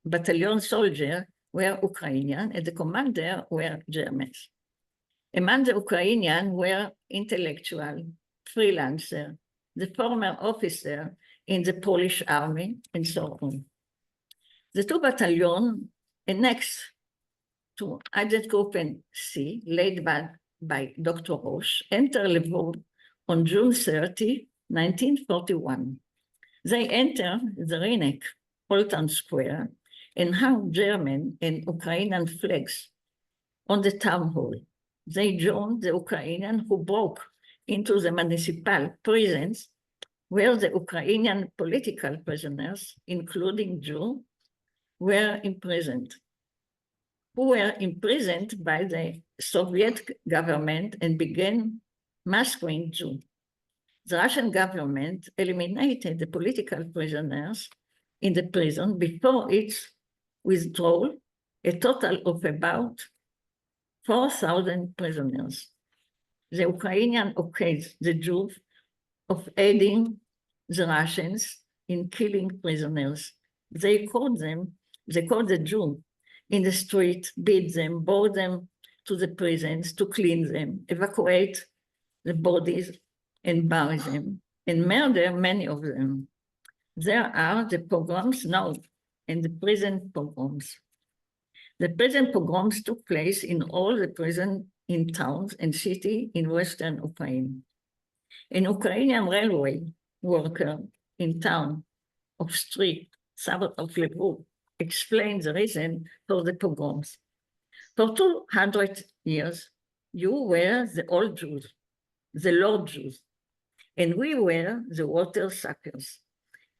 battalion soldiers were Ukrainian, and the commander were Germans. Among the Ukrainians were intellectual, freelancer, the former officer in the Polish army, and so on. The two battalions annexed to Einsatzgruppen C, led by Dr. Roche, entered Lvov on June 30, 1941. They entered the Rynek, Poltan Square, and hung German and Ukrainian flags on the town hall. They joined the Ukrainians who broke into the municipal prisons where the Ukrainian political prisoners, including Jews, were imprisoned, who were imprisoned by the Soviet government and began massacring Jews. The Russian government eliminated the political prisoners in the prison before its withdrawal, a total of about 4,000 prisoners. The Ukrainians accused the Jews of aiding the Russians in killing prisoners. They caught the Jews in the street, beat them, brought them to the prisons to clean them, evacuate the bodies and bury them, and murder many of them. There are the pogroms now and the prison pogroms. The prison pogroms took place in all the prisons in towns and cities in Western Ukraine. An Ukrainian railway worker in town of street south of Lviv explained the reason for the pogroms. For 200 years, you were the old Jews, the Lord Jews, and we were the water suckers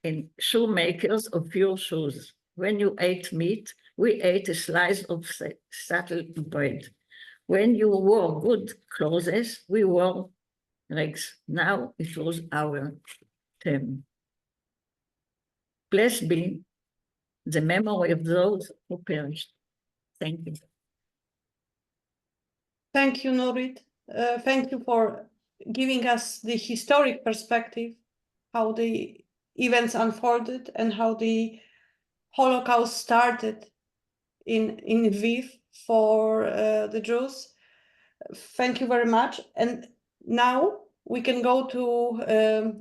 and shoemakers of your shoes. When you ate meat, we ate a slice of settled bread. When you wore good clothes, we wore rags. Now it was our turn. Blessed be the memory of those who perished. Thank you. Thank you, Norit. Thank you for giving us the historic perspective, how the events unfolded and how the Holocaust started in Lviv for the Jews. Thank you very much. And now we can go to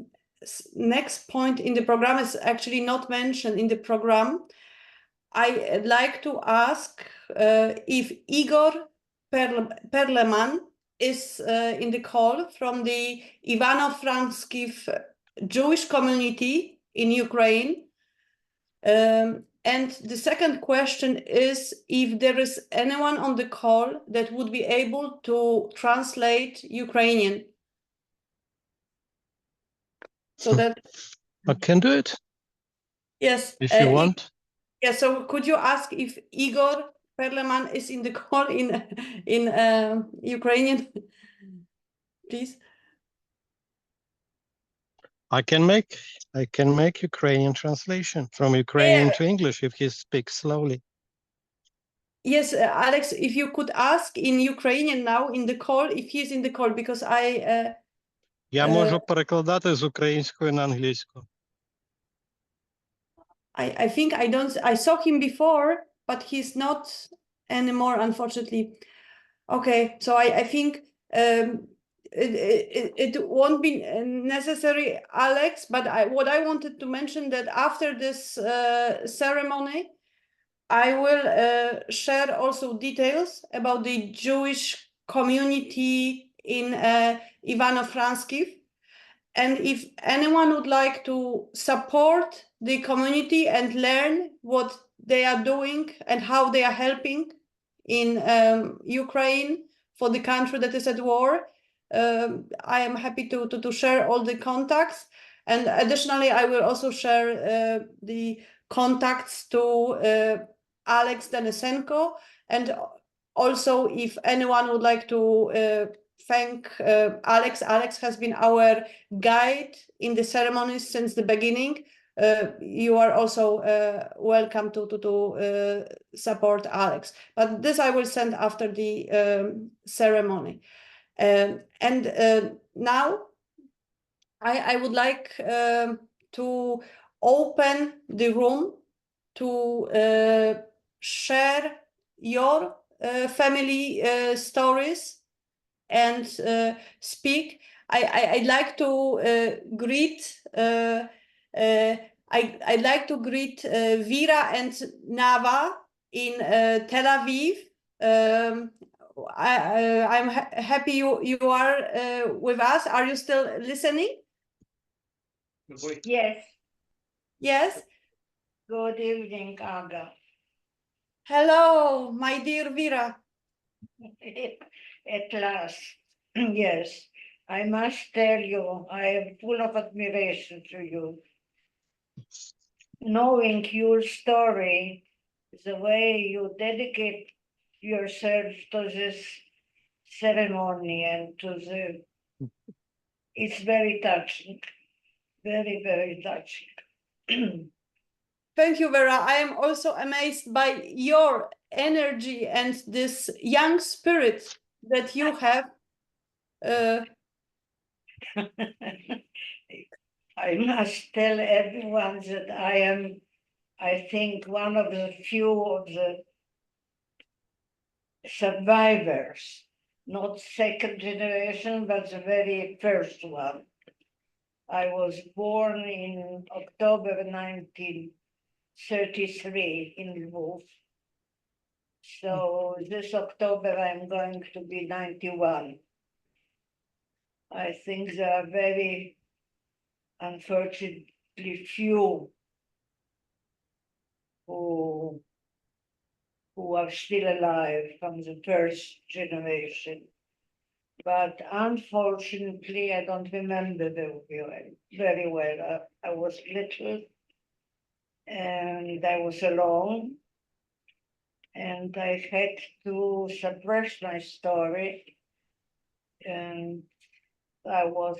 next point in the program. Is actually not mentioned in the program. I'd like to ask if Igor Perleman is in the call from the Ivano-Frankivsk Jewish community in Ukraine. And the second question is if there is anyone on the call that would be able to translate Ukrainian. So that I can do it yes, if you want. Yeah, so could you ask if Igor Perleman is in the call in Ukrainian, please? I can make Ukrainian translation from Ukrainian to English if he speaks slowly. Yes, Alex, if you could ask in Ukrainian now in the call, if he's in the call, because Я можу перекладати з української на англійську. I think I saw him before, but he's not anymore, unfortunately. Okay, so I think it won't be necessary, Alex, but what I wanted to mention that after this ceremony, I will share also details about the Jewish community in Ivano-Frankivsk. And if anyone would like to support the community and learn what they are doing and how they are helping in Ukraine for the country that is at war, I am happy to share all the contacts. And additionally, I will also share the contacts to Alex Denisenko. And also, if anyone would like to thank Alex. Alex has been our guide in the ceremonies since the beginning. You are also welcome to support Alex. But this I will send after the ceremony. And now I would like to open the room to share your family stories and speak. I'd like to greet I'd like to greet Vera and Nava in Tel Aviv. I'm happy you are with us. Are you still listening? Yes. Yes. Good evening, Aga. Hello, my dear Vera. At last, yes, I must tell you, I am full of admiration to you. Knowing your story, the way you dedicate yourself to this ceremony and to it's very touching, very, very touching. Thank you, Vera. I am also amazed by your energy and this young spirit that you have. I must tell everyone that I am, I think, one of the few of the survivors, not second generation, but the very first one. I was born in October 1933 in Lviv. So this October I'm going to be 91. I think there are very, unfortunately, few who are still alive from the first generation. But unfortunately, I don't remember very well. I was little and I was alone. And I had to suppress my story. And I was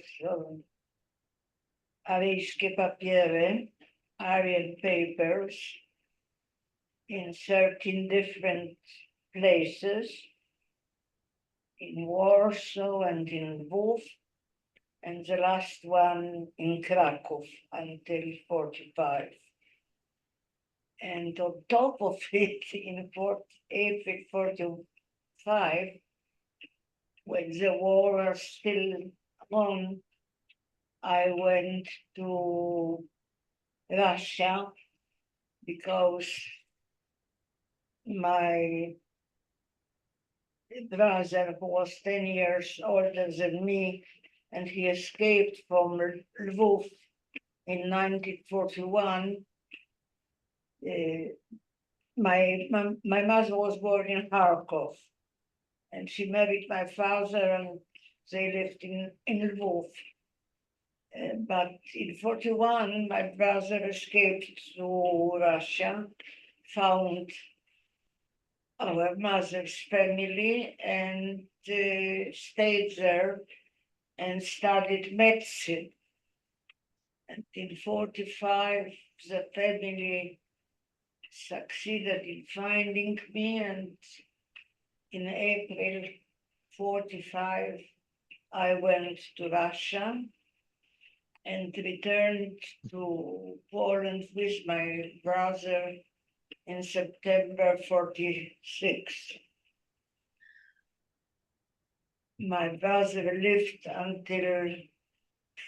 aryjskie papiery, Aryan papers in 13 different places, in Warsaw and in Lviv, and the last one in Krakow until 45. And on top of it, in April 45, when the war was still on, I went to Russia because my brother, who was 10 years older than me, and he escaped from Lviv in 1941. My mother was born in Kharkov, and she married my father, and they lived in Lviv. But in 41, my brother escaped to Russia, found our mother's family, and stayed there and studied medicine. And in 45, the family succeeded in finding me, and in April 45, I went to Russia and returned to Poland with my brother in September 46. My brother lived until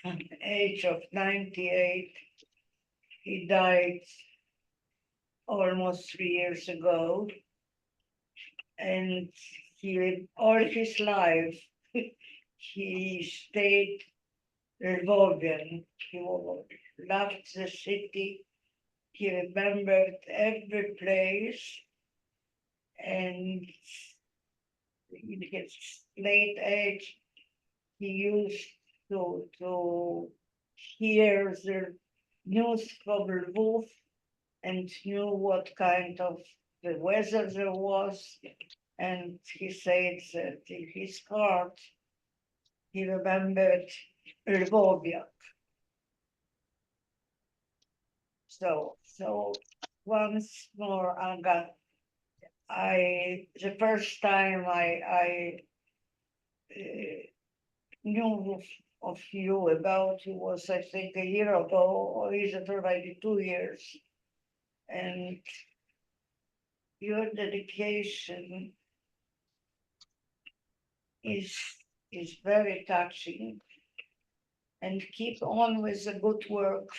the age of 98. He died almost 3 years ago. And he, all his life, he stayed Lvovian. He loved the city. He remembered every place. And in his late age, he used to hear the news from Lviv and knew what kind of the weather there was. And he said that in his heart, he remembered Lvovia. So once more, Aga, the first time I knew of you, about you, was, I think, a year ago, or is it already 2 years? And your dedication is very touching. And keep on with the good work.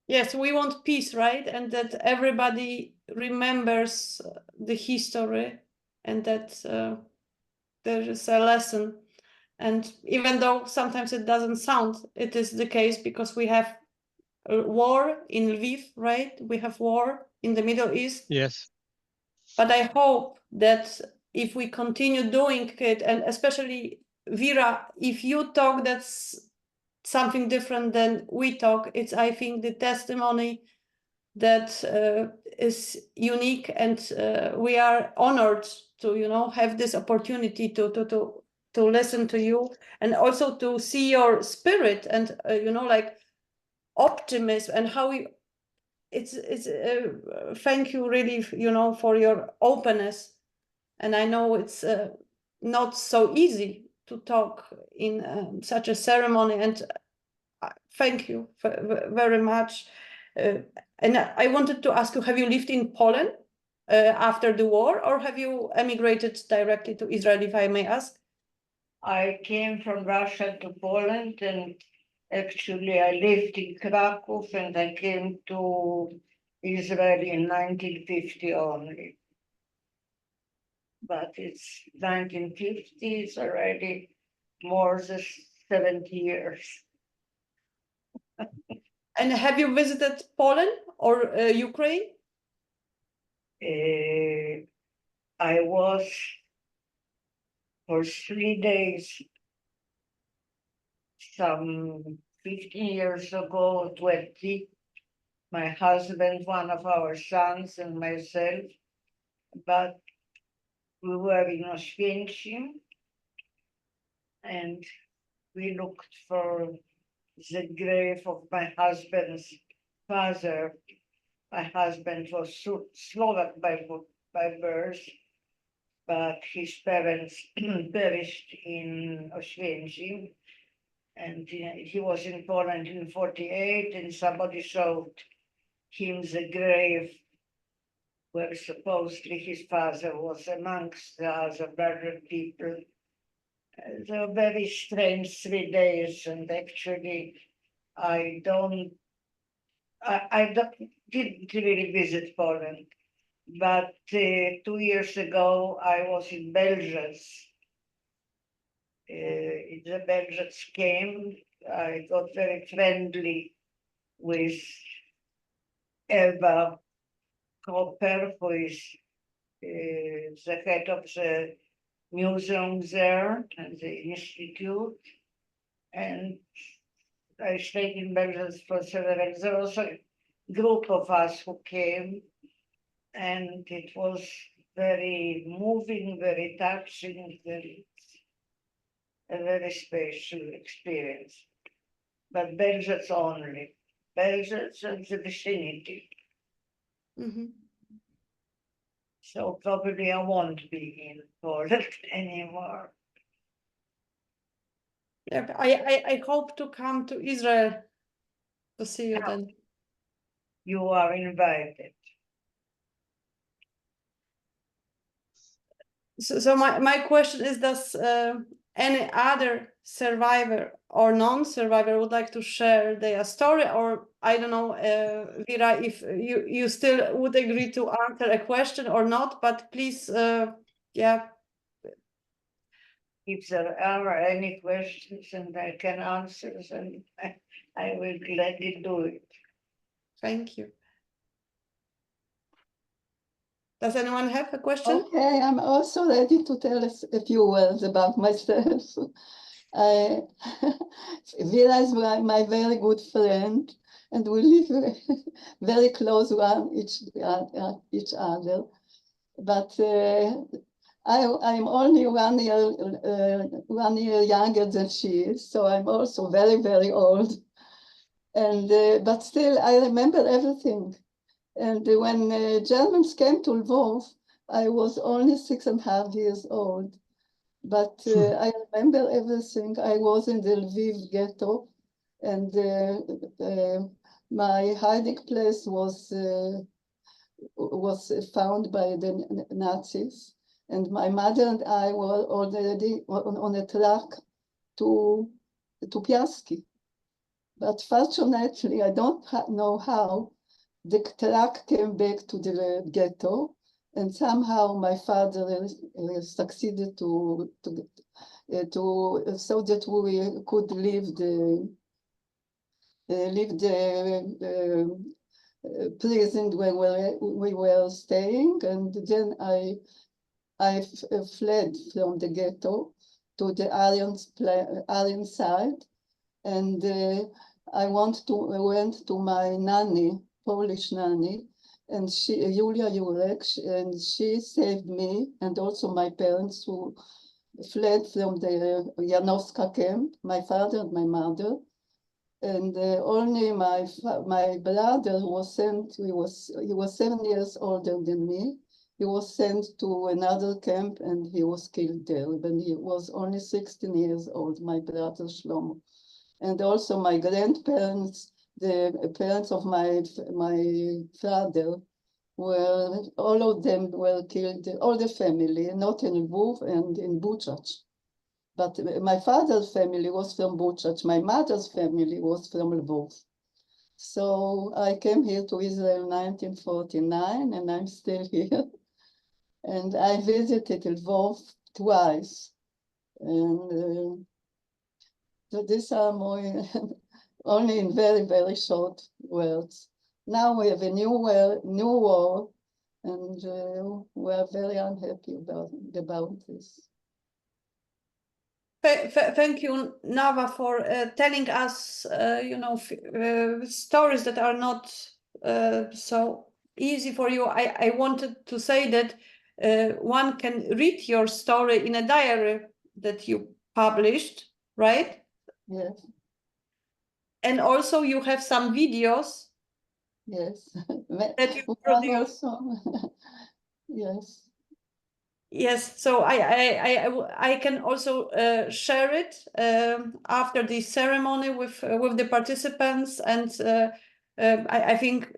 Yes, we want peace, right? And that everybody remembers the history, and that there is a lesson. And even though sometimes it doesn't sound, it is the case, because we have a war in Lviv, right? We have war in the Middle East. Yes. But I hope that if we continue doing it, and especially Vera, if you talk, that's something different than we talk. It's, I think, the testimony that is unique, and we are honored to, you know, have this opportunity to listen to you, and also to see your spirit and you know, like optimism, and how we. It's thank you really, you know, for your openness, and I know it's not so easy to talk in such a ceremony, and thank you very much. And I wanted to ask you, have you lived in Poland after the war, or have you emigrated directly to Israel, if I may ask? I came from Russia to Poland, and actually I lived in Krakow, and I came to Israel in 1950 only. But it's 1950, it's already more than 70 years. And have you visited Poland or Ukraine? I was for 3 days some 15 years ago, 20, my husband, one of our sons, and myself, but we were in Oswiecim, and we looked for the grave of my husband's father. My husband was Slovak by birth, but his parents perished in Oswiecim. And he was in Poland in 1948, and somebody showed him the grave where supposedly his father was amongst the other murdered people. They were very strange 3 days, and actually I didn't really visit Poland. But 2 years ago, I was in Belgium. The Belgians came. I got very friendly with Eva Koper, who is the head of the museum there and the institute. And I stayed in Belgium for several. There was a group of us who came, and it was very moving, very touching, a very special experience. But Belgians only, Belgians and the vicinity. Mm-hmm. So probably I won't be in Poland anymore. Yeah, I hope to come to Israel to see you then. You are invited. So my question is, does any other survivor or non-survivor would like to share their story? Or I don't know, Vera, if you still would agree to answer a question or not, but please, yeah. If there are any questions and I can answer them, I will gladly do it. Thank you. Does anyone have a question? Okay, I'm also ready to tell us a few words about myself. Vera is my very good friend, and we live very close one each other. But I'm only 1 year younger than she is, so I'm also very, very old. And but still, I remember everything. And when Germans came to Lvov, I was only 6.5 years old. But I remember everything. I was in the Lviv ghetto, and my hiding place was found by the Nazis. And my mother and I were already on a truck to Piaski. But fortunately, I don't know how, the truck came back to the ghetto, and somehow my father succeeded so that we could leave prison where we were staying, and then I fled from the ghetto to the Aryan side, and I went to my nanny, Polish nanny, and Julia Jurek, and she saved me and also my parents who fled from the Janowska camp, my father and my mother. And only my brother was sent. He was 7 years older than me. He was sent to another camp and he was killed there when he was only 16 years old, my brother Shlomo. And also my grandparents, the parents of my father, all of them were killed, all the family, not in Lviv and in Buchach. But my father's family was from Buchach. My mother's family was from Lvov. So I came here to Israel in 1949, and I'm still here. And I visited Lvov twice. And so these are my, only in very, very short words. Now we have a new war, and we are very unhappy about this. Thank you, Nava, for telling us, stories that are not so easy for you. I wanted to say that one can read your story in a diary that you published, right? Yes. And also you have some videos. Yes. That you produced. Yes. Yes, so I can also share it after the ceremony with the participants, and I think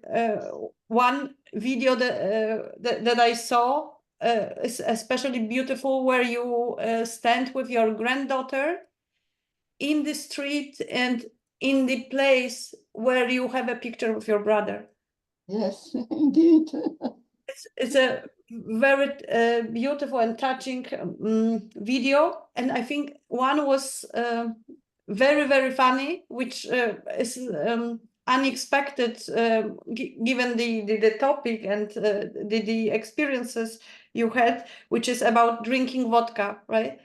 one video that I saw is especially beautiful, where you stand with your granddaughter in the street and in the place where you have a picture of your brother. Yes, indeed. It's a very beautiful and touching video, and I think one was very, very funny, which is unexpected given the topic and the experiences you had, which is about drinking vodka, right?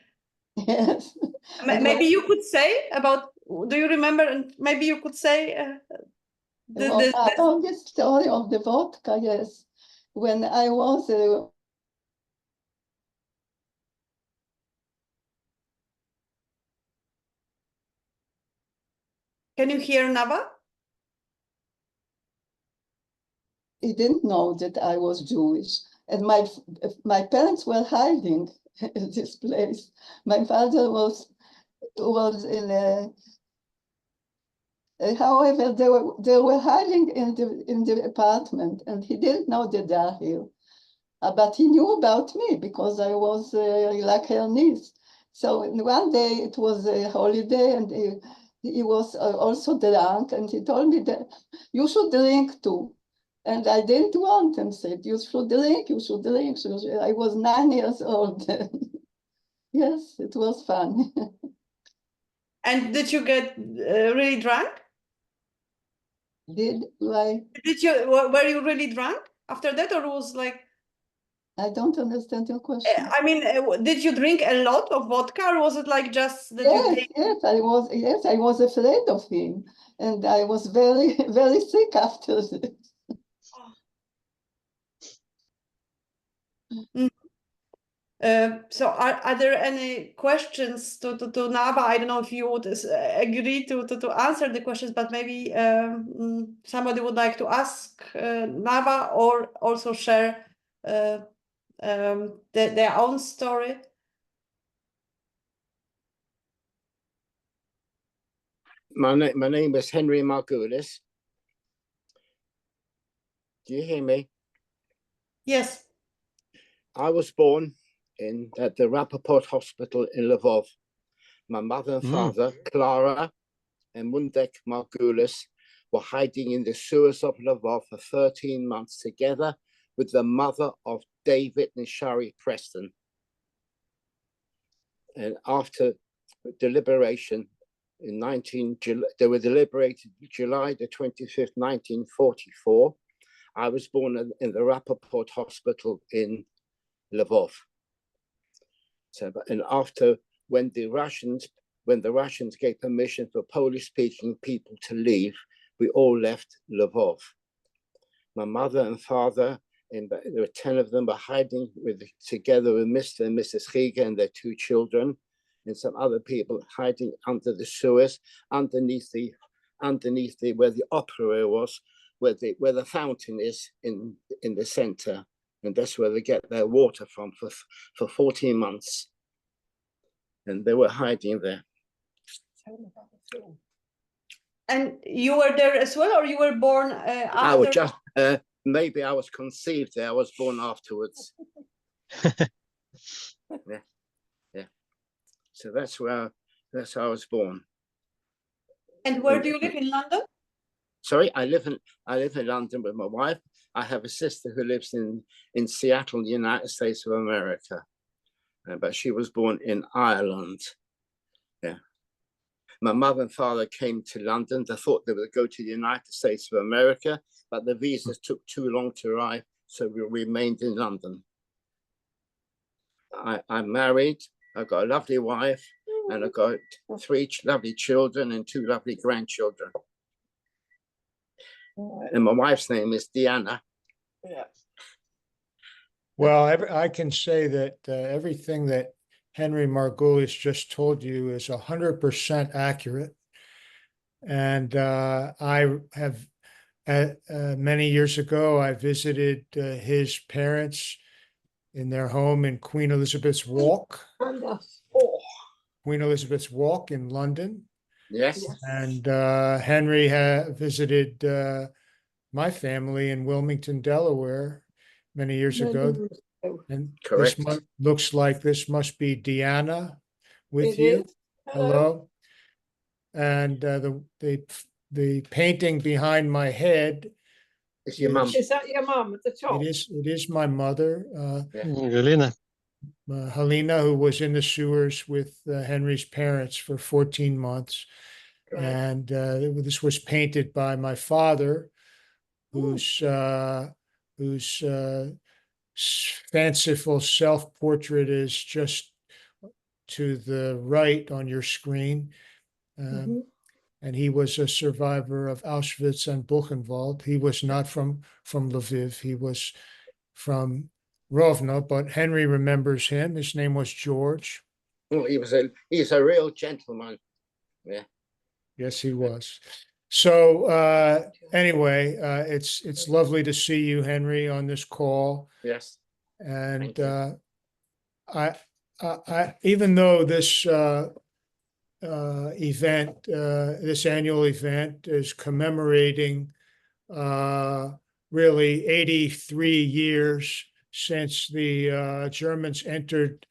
Yes. Maybe you could say about, do you remember, and maybe you could say about the story of the vodka, yes. When I was Can you hear Nava? he didn't know that I was Jewish, and my parents were hiding in this place. My father was in a. However, they were hiding in the apartment, and he didn't know that they are here. But he knew about me because I was like her niece. So one day it was a holiday, and he was also drunk, and he told me that you should drink too. And I didn't want, and said, you should drink, you should drink. So I was 9 years old. Yes, it was fun. And did you get really drunk? Did I? Were you really drunk after that, or was like? I don't understand your question. I mean, did you drink a lot of vodka, or was it like just that Yes, I was afraid of him, and I was very, very sick after this. So are there any questions to Nava? I don't know if you would agree to answer the questions, but maybe somebody would like to ask Nava, or also share their own story. My name is Henry Margulis. Do you hear me? Yes. I was born at the Rappaport Hospital in Lvov. My mother and father, Clara and Mundek Margulis, were hiding in the sewers of Lvov for 13 months together with the mother of David and Shari Preston. And after deliberation, they were deliberated July the 25th, 1944, I was born in the Rappaport Hospital in Lvov. So, and after, when the Russians gave permission for Polish-speaking people to leave, we all left Lvov. My mother and father, and there were 10 of them, were hiding together with Mr. and Mrs. Riga and their 2 children, and some other people hiding under the sewers, underneath where the opera was, where the fountain is in the center, and that's where they get their water from for 14 months, and they were hiding there. And you were there as well, or you were born after? I was just maybe I was conceived there. I was born afterwards. yeah. So that's how I was born. And where do you live in London? Sorry, I live in London with my wife. I have a sister who lives in Seattle, the United States of America, but she was born in Ireland. Yeah. My mother and father came to London. They thought they would go to the United States of America, but the visas took too long to arrive, so we remained in London. I'm married. I've got a lovely wife, and I've got 3 lovely children and 2 lovely grandchildren. And my wife's name is Diana. Yeah. Well, I can say that everything that Henry Margulis just told you is 100% accurate. And I have, many years ago, I visited his parents in their home in Queen Elizabeth's Walk. Queen Elizabeth's Walk in London. Yes. And Henry visited my family in Wilmington, Delaware, many years ago. And Correct. this looks like this must be Deanna with you. Hello. And the painting behind my head. It's your mum. Is that your mum at the top? It is my mother, Galina. Helena, who was in the sewers with Henry's parents for 14 months. Right. And this was painted by my father, whose fanciful self-portrait is just to the right on your screen. And he was a survivor of Auschwitz and Buchenwald. He was not from Lviv. He was from Rovno, but Henry remembers him. His name was George. Oh, he's a real gentleman. Yeah. Yes, he was. So anyway, it's lovely to see you, Henry, on this call. Yes. And I even though this event, this annual event, is commemorating really 83 years since the Germans entered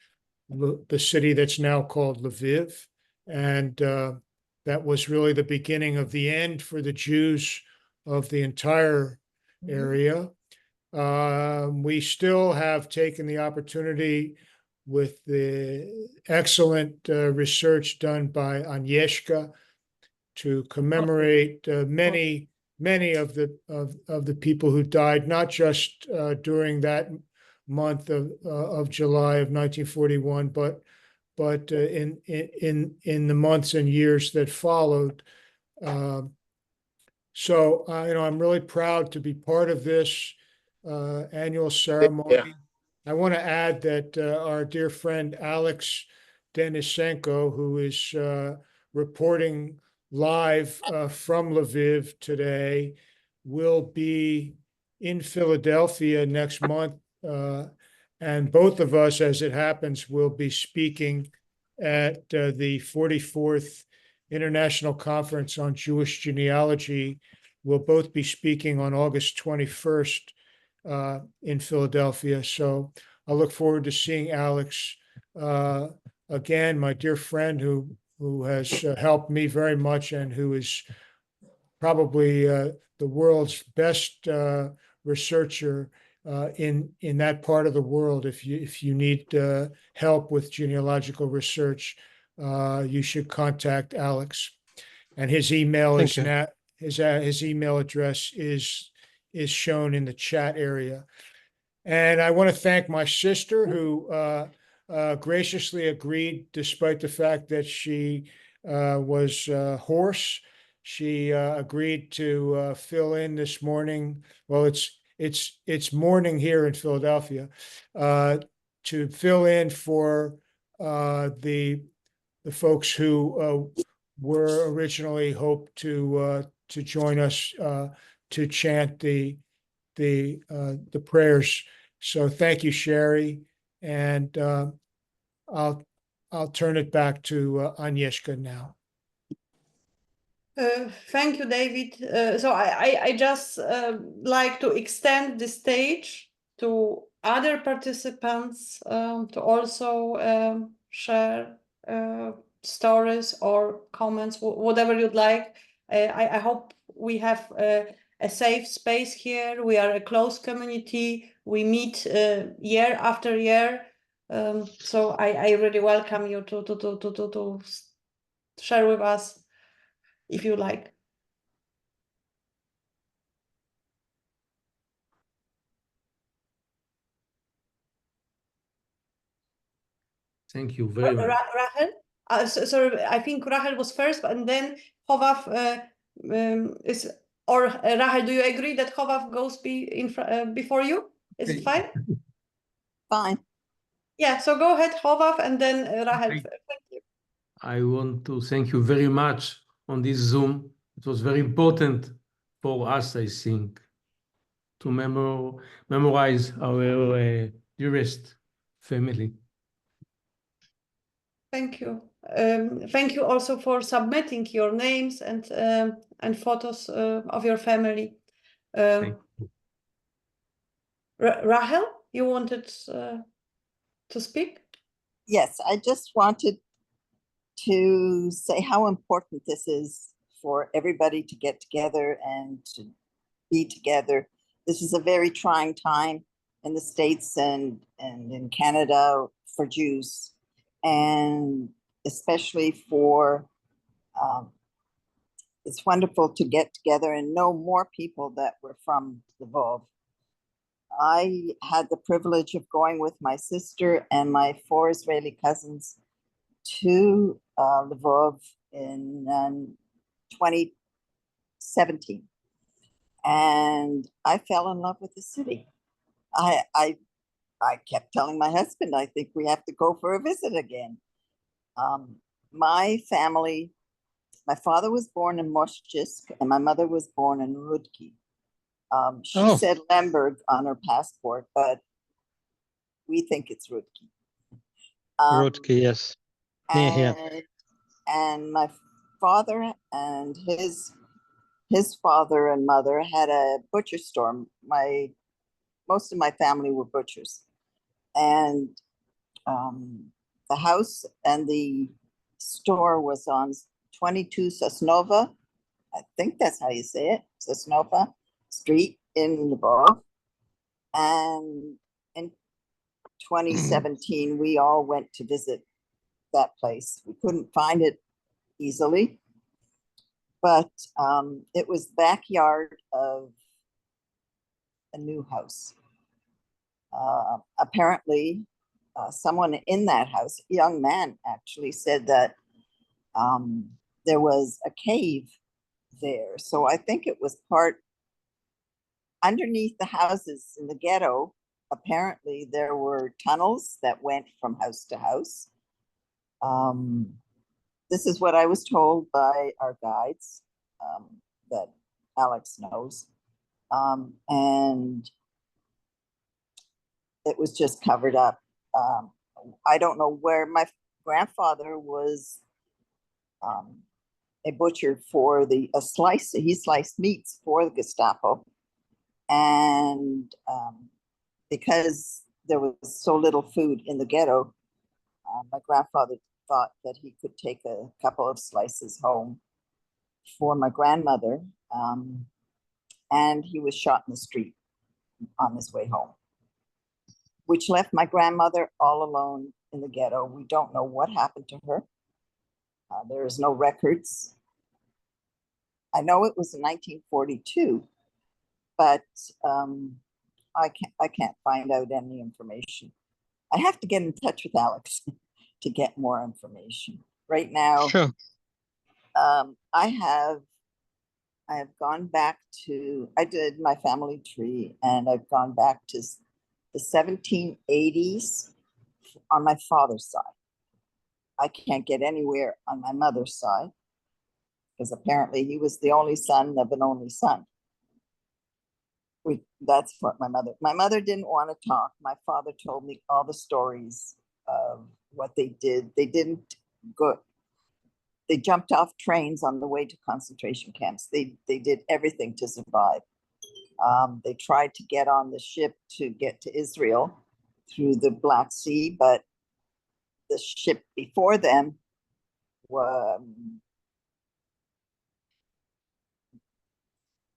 the city that's now called Lviv, and that was really the beginning of the end for the Jews of the entire area. We still have taken the opportunity, with the excellent research done by Agnieszka, to commemorate many of the people who died, not just during that month of July of 1941, but in the months and years that followed. So I'm really proud to be part of this annual ceremony. Yeah. I want to add that our dear friend Alex Denisenko, who is reporting live from Lviv today, will be in Philadelphia next month. And both of us, as it happens, will be speaking at the 44th International Conference on Jewish Genealogy. We'll both be speaking on August 21st in Philadelphia. So I look forward to seeing Alex again, my dear friend who has helped me very much and who is probably the world's best researcher in that part of the world. If you need help with genealogical research, you should contact Alex. And his email is now his email address is is shown in the chat area. And I want to thank my sister who graciously agreed, despite the fact that she was hoarse. She agreed to fill in this morning. Well, it's morning here in Philadelphia, to fill in for the folks who were originally hoped to join us to chant the prayers. So thank you, Sherry, and I'll turn it back to Agnieszka now. Thank you, David. So I just like to extend the stage to other participants to also share stories or comments, whatever you'd like. I hope we have a safe space here. We are a close community. We meet year after year. So I really welcome you to share with us if you like. Thank you very much. Rahel? Sorry, I think Rahel was first, and then Chowaw is, or Rahel, do you agree that Chowaw goes before you? Is it fine? Fine. Yeah, so go ahead, Chowaw, and then Rahel. Thank you. I want to thank you very much on this Zoom. It was very important for us, I think, to memorize our dearest family. Thank you. Thank you also for submitting your names and photos of your family. Rahel, you wanted to speak? Yes, I just wanted to say how important this is for everybody to get together and to be together. This is a very trying time in the States and in Canada for Jews, and especially for, it's wonderful to get together and know more people that were from Lvov. I had the privilege of going with my sister and my 4 Israeli cousins to Lvov in 2017. And I fell in love with the city. I kept telling my husband, I think we have to go for a visit again. My family, my father was born in Moshchisk and my mother was born in Rudki. She said Lemberg on her passport, but we think it's Rudki. Rudki, yes. Near here. And my father and his father and mother had a butcher store. Most of my family were butchers. And the house and the store was on 22 Sosnova. I think that's how you say it, Sosnova Street in Lvov. And in 2017, we all went to visit that place. We couldn't find it easily, but it was the backyard of a new house. Apparently, someone in that house, a young man actually, said that there was a cave there. So I think it was part underneath the houses in the ghetto. Apparently, there were tunnels that went from house to house. This is what I was told by our guides that Alex knows. And it was just covered up. I don't know where. My grandfather was a butcher for he sliced meats for the Gestapo. And because there was so little food in the ghetto, my grandfather thought that he could take a couple of slices home for my grandmother. And he was shot in the street on his way home, which left my grandmother all alone in the ghetto. We don't know what happened to her. There is no records. I know it was in 1942 but I can't find out any information. I have to get in touch with Alex to get more information. Right now, Sure. I have gone back to, I did my family tree, and I've gone back to the 1780s on my father's side. I can't get anywhere on my mother's side because apparently he was the only son of an only son. That's what my mother didn't want to talk. My father told me all the stories of what they did. They didn't go, they jumped off trains on the way to concentration camps. They did everything to survive. They tried to get on the ship to get to Israel through the Black Sea, but the ship before them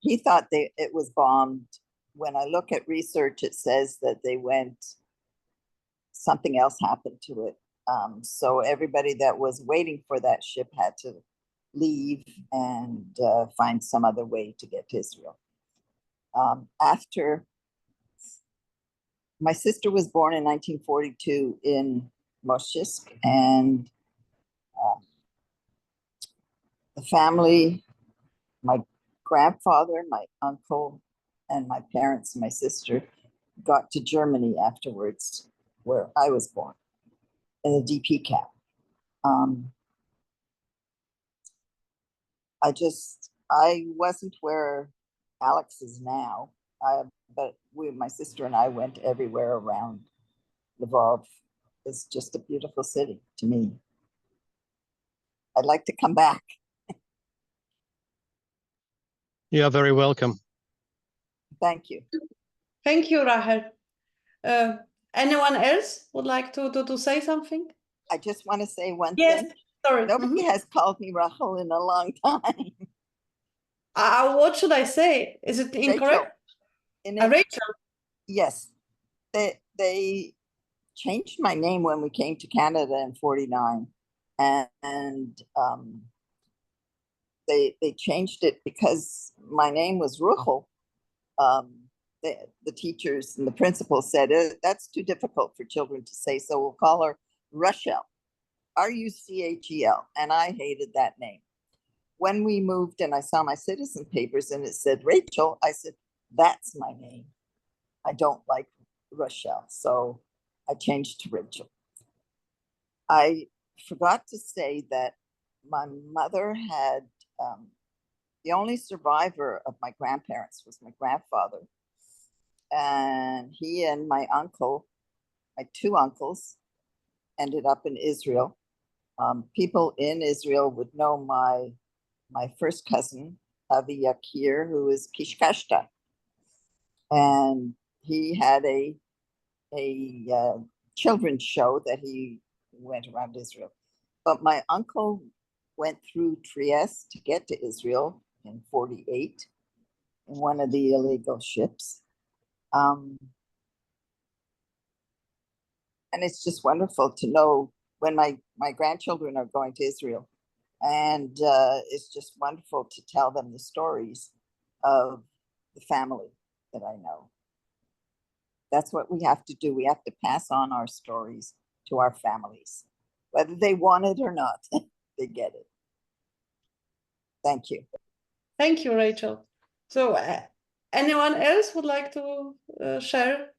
he thought it was bombed. When I look at research, it says that they went, something else happened to it. So everybody that was waiting for that ship had to leave and find some other way to get to Israel. After my sister was born in 1942 in Moshisk, and the family, my grandfather, my uncle, and my parents, my sister, got to Germany afterwards, where I was born, in a DP camp. I wasn't where Alex is now, but my sister and I went everywhere around Lvov. It's just a beautiful city to me. I'd like to come back. You are very welcome. Thank you. Thank you, Rahel. Anyone else would like to say something? I just want to say one Yes, thing. sorry. Nobody has called me Rahel in a long time. What should I say? Is it incorrect? Rachel. Yes. They changed my name when we came to Canada in 49. And they changed it because my name was Ruchel. The teachers and the principal said, that's too difficult for children to say, so we'll call her Ruchel, Ruchel. And I hated that name. When we moved and I saw my citizen papers and it said Rachel, I said, that's my name. I don't like Ruchel. So I changed to Rachel. I forgot to say that my mother had, the only survivor of my grandparents was my grandfather. And he and my uncle, my two uncles, ended up in Israel. People in Israel would know my first cousin, Avi Yakir, who is Kishkashta. And he had a children's show that he went around Israel. But my uncle went through Trieste to get to Israel in 48 in one of the illegal ships. And it's just wonderful to know when my grandchildren are going to Israel. And it's just wonderful to tell them the stories of the family that I know. That's what we have to do. We have to pass on our stories to our families. Whether they want it or not, they get it. Thank you. Thank you, Rachel. So anyone else would like to share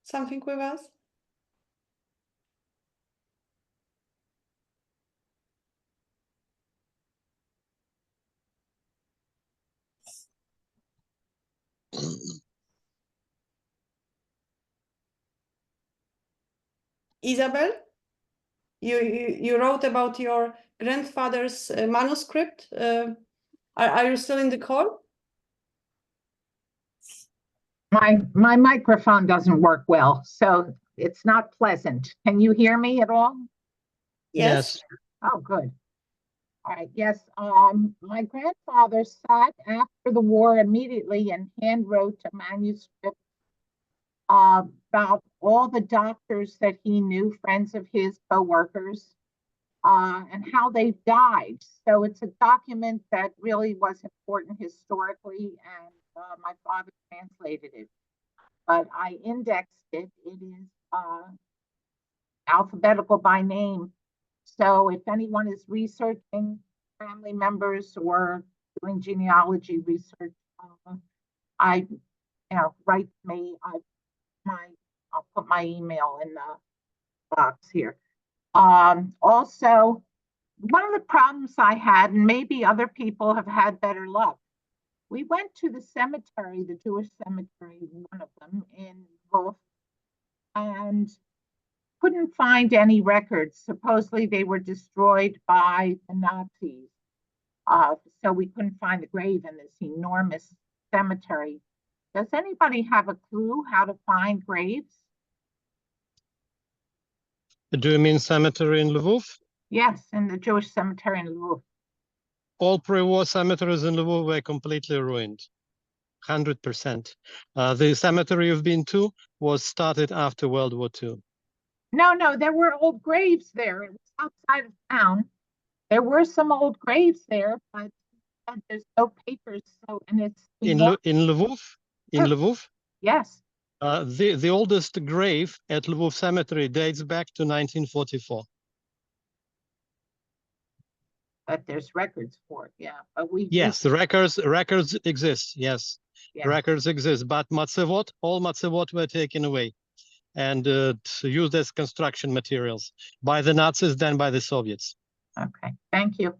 something with us? Isabel, you wrote about your grandfather's manuscript. Are you still in the call? My microphone doesn't work well, so it's not pleasant. Can you hear me at all? Yes. Oh, good. All right. Yes. My grandfather sat after the war immediately and hand wrote a manuscript about all the doctors that he knew, friends of his, co-workers, and how they died. So it's a document that really was important historically, and my father translated it, but I indexed it. It is alphabetical by name. So if anyone is researching family members or doing genealogy research, write me. I'll put my email in the box here. Also, one of the problems I had, and maybe other people have had better luck, we went to the cemetery, the Jewish cemetery, one of them in Lvov, and couldn't find any records. Supposedly they were destroyed by the Nazis. So we couldn't find the grave in this enormous cemetery. Does anybody have a clue how to find graves? Do you mean cemetery in Lviv? Yes, in the Jewish cemetery in Lvov. All pre-war cemeteries in Lviv were completely ruined, 100%. The cemetery you've been to was started after World War II. No, there were old graves there. It was outside of town. There were some old graves there, but there's no papers. So, and it's In Lviv? In Lviv? Yes. The oldest grave at Lviv Cemetery dates back to 1944. But there's records for it, yeah. But Yes, the records exist. Yes, yeah. records exist. But all matzevot were taken away and used as construction materials by the Nazis, then by the Soviets. Okay, thank you.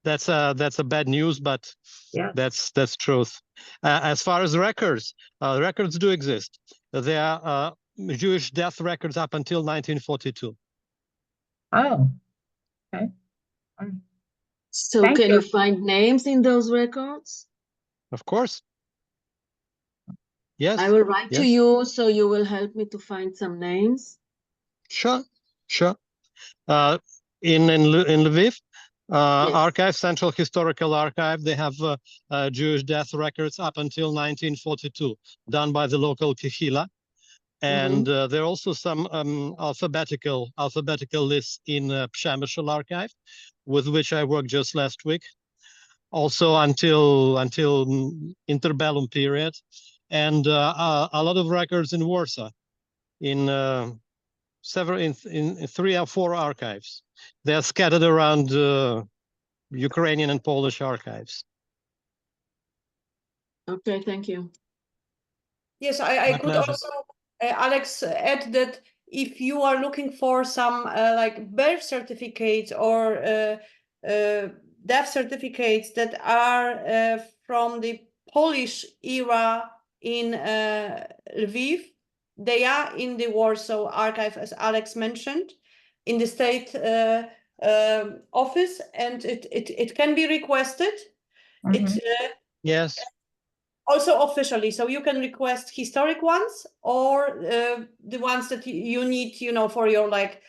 That's a bad news, but yeah, that's truth. As far as records do exist. There are Jewish death records up until 1942. Oh, okay. So can you find names in those records? Of course. Yes. I will write to you, so you will help me to find some names. Sure. In Lviv, Yes. Archive, Central Historical Archive, they have Jewish death records up until 1942, done by the local Kehila. And there are also some alphabetical lists in Przemysl Archive, with which I worked just last week. Also until interbellum period, and a lot of records in Warsaw, in 3 or 4 archives. They are scattered around Ukrainian and Polish archives. Okay, thank you. Yes, I could pleasure. also, Alex, add that if you are looking for some like birth certificates or death certificates that are from the Polish era in Lviv, they are in the Warsaw Archive, as Alex mentioned, in the state office, and it can be requested. Yes. Also officially, so you can request historic ones or the ones that you need, for your like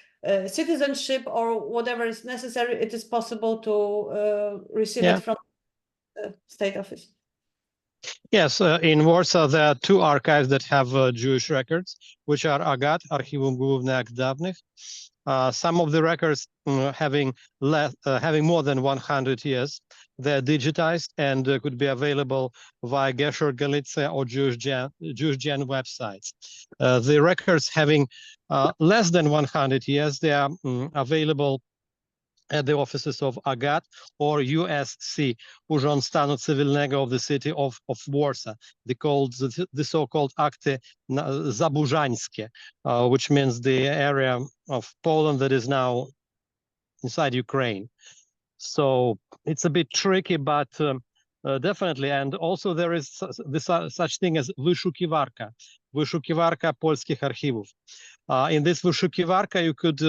citizenship or whatever is necessary. It is possible to receive it from the state office. Yes, in Warsaw there are 2 archives that have Jewish records, which are Agat, Archiwum Główne Akt Dawnych. Some of the records having more than 100 years, they're digitized and could be available via Gesher Galicia or Jewish Gen websites. The records having less than 100 years, they are available at the offices of Agat or USC, Urząd Stanu Cywilnego of the city of Warsaw, the so-called Akty Zaburzańskie, which means the area of Poland that is now inside Ukraine. So it's a bit tricky, but definitely. And also there is such thing as wyszukiwarka polskich archiwów. In this wyszukiwarka, you could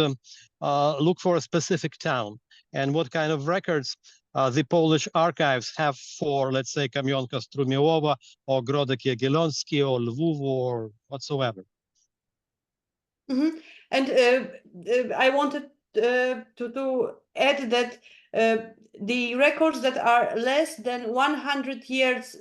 look for a specific town and what kind of records the Polish archives have for, let's say, Kamionka Strumiłowa or Grodek Jagiellonski or Lwów or whatsoever. And I wanted to add that the records that are less than 100 years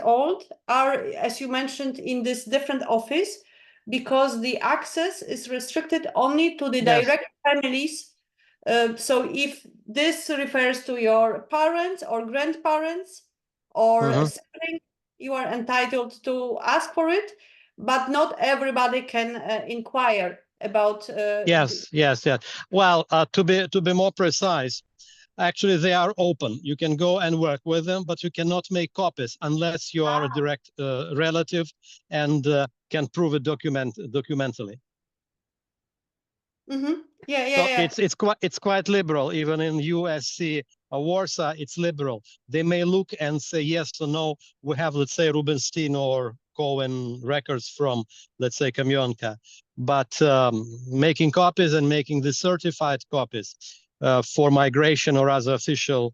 old are, as you mentioned, in this different office, because the access is restricted only to the direct families. So if this refers to your parents or grandparents or a sibling, you are entitled to ask for it, but not everybody can inquire about. Yes. Well, to be more precise, actually they are open. You can go and work with them, but you cannot make copies unless you are a direct relative and can prove it documentally. Mm-hmm. Yeah. So it's quite liberal. Even in USC Warsaw, it's liberal. They may look and say yes or no. We have, let's say, Rubinstein or Cohen records from, let's say, Kamionka, but making copies and making the certified copies for migration or other official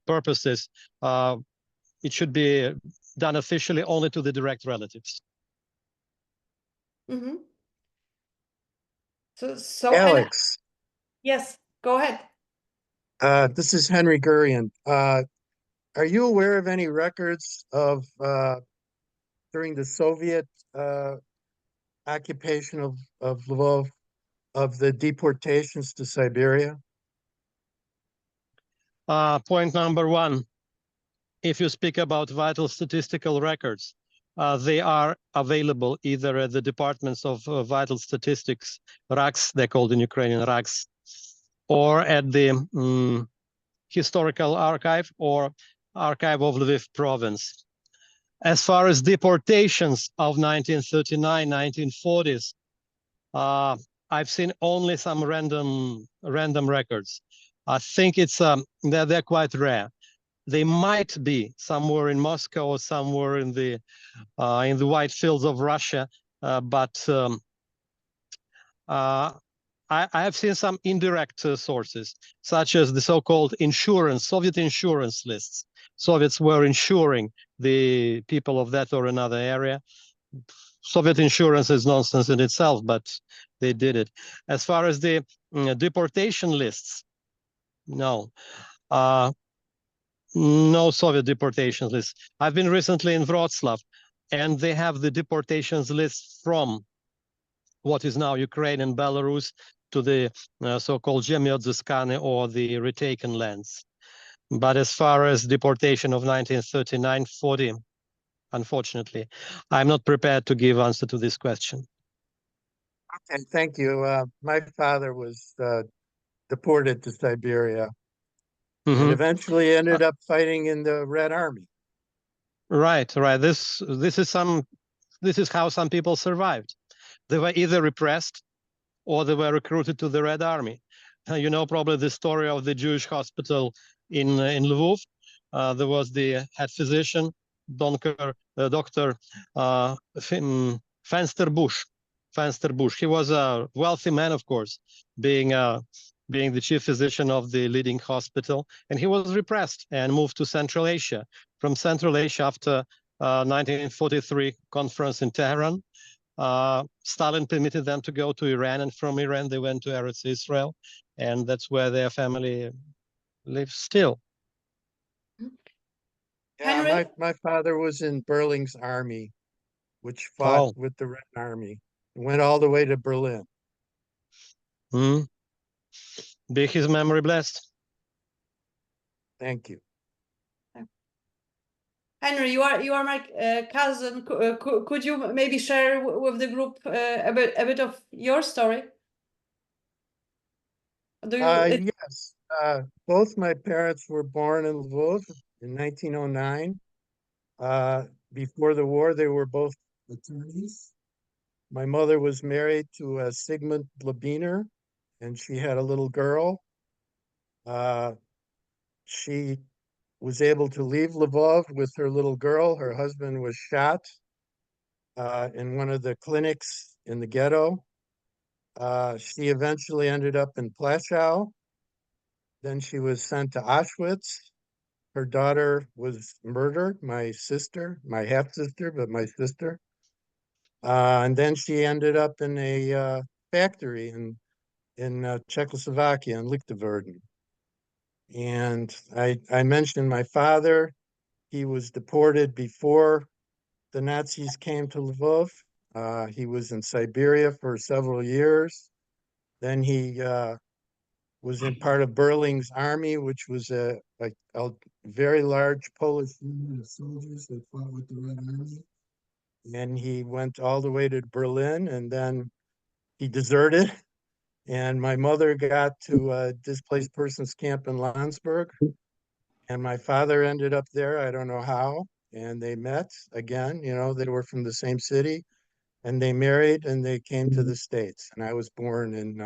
purposes, it should be done officially only to the direct relatives. Mm-hmm. So Alex. Yes, go ahead. This is Henry Gurian. Are you aware of any records of during the Soviet occupation of Lvov, of the deportations to Siberia? Point number one, if you speak about vital statistical records, they are available either at the departments of vital statistics, RAKS, they're called in Ukrainian RAKS, or at the historical archive or archive of Lviv province. As far as deportations of 1939, 1940s, I've seen only some random records. I think they're quite rare. They might be somewhere in Moscow or somewhere in the white fields of Russia, but I have seen some indirect sources, such as the so-called Soviet insurance lists. Soviets were insuring the people of that or another area. Soviet insurance is nonsense in itself, but they did it. As far as the deportation lists, no. No Soviet deportation lists. I've been recently in Wroclaw, and they have the deportations list from what is now Ukraine and Belarus to the so-called Ziemie odzyskane or the retaken lands. But as far as deportation of 1939-40, unfortunately, I'm not prepared to give answer to this question. Okay, thank you. My father was deported to Siberia and eventually ended up fighting in the Red Army. Right. This is how some people survived. They were either repressed or they were recruited to the Red Army. You know probably the story of the Jewish hospital in Lvov. There was the head physician, Dr. Fensterbush. He was a wealthy man, of course, being the chief physician of the leading hospital, and he was repressed and moved to Central Asia. From Central Asia, after 1943 conference in Tehran, Stalin permitted them to go to Iran, and from Iran they went to Eretz Israel, and that's where their family lives still. Yeah, my father was in Berling's army, which fought with the Red Army. Went all the way to Berlin. Be his memory blessed. Thank you. Henry, you are my cousin. Could you maybe share with the group a bit of your story? Yes. Both my parents were born in Lvov in 1909. Before the war, they were both attorneys. My mother was married to Sigmund Blabiner, and she had a little girl. She was able to leave Lvov with her little girl. Her husband was shot in one of the clinics in the ghetto. She eventually ended up in Plaszow. Then she was sent to Auschwitz. Her daughter was murdered, my sister, my half-sister, but my sister. And then she ended up in a factory in Czechoslovakia, in Lichtenbergen. And I mentioned my father. He was deported before the Nazis came to Lvov. He was in Siberia for several years. Then he was in part of Berling's army, which was a very large Polish union of soldiers that fought with the Red Army. And he went all the way to Berlin, and then he deserted. And my mother got to a displaced persons camp in Landsberg, and my father ended up there. I don't know how. And they met again. You know, they were from the same city, and they married, and they came to the States. And I was born in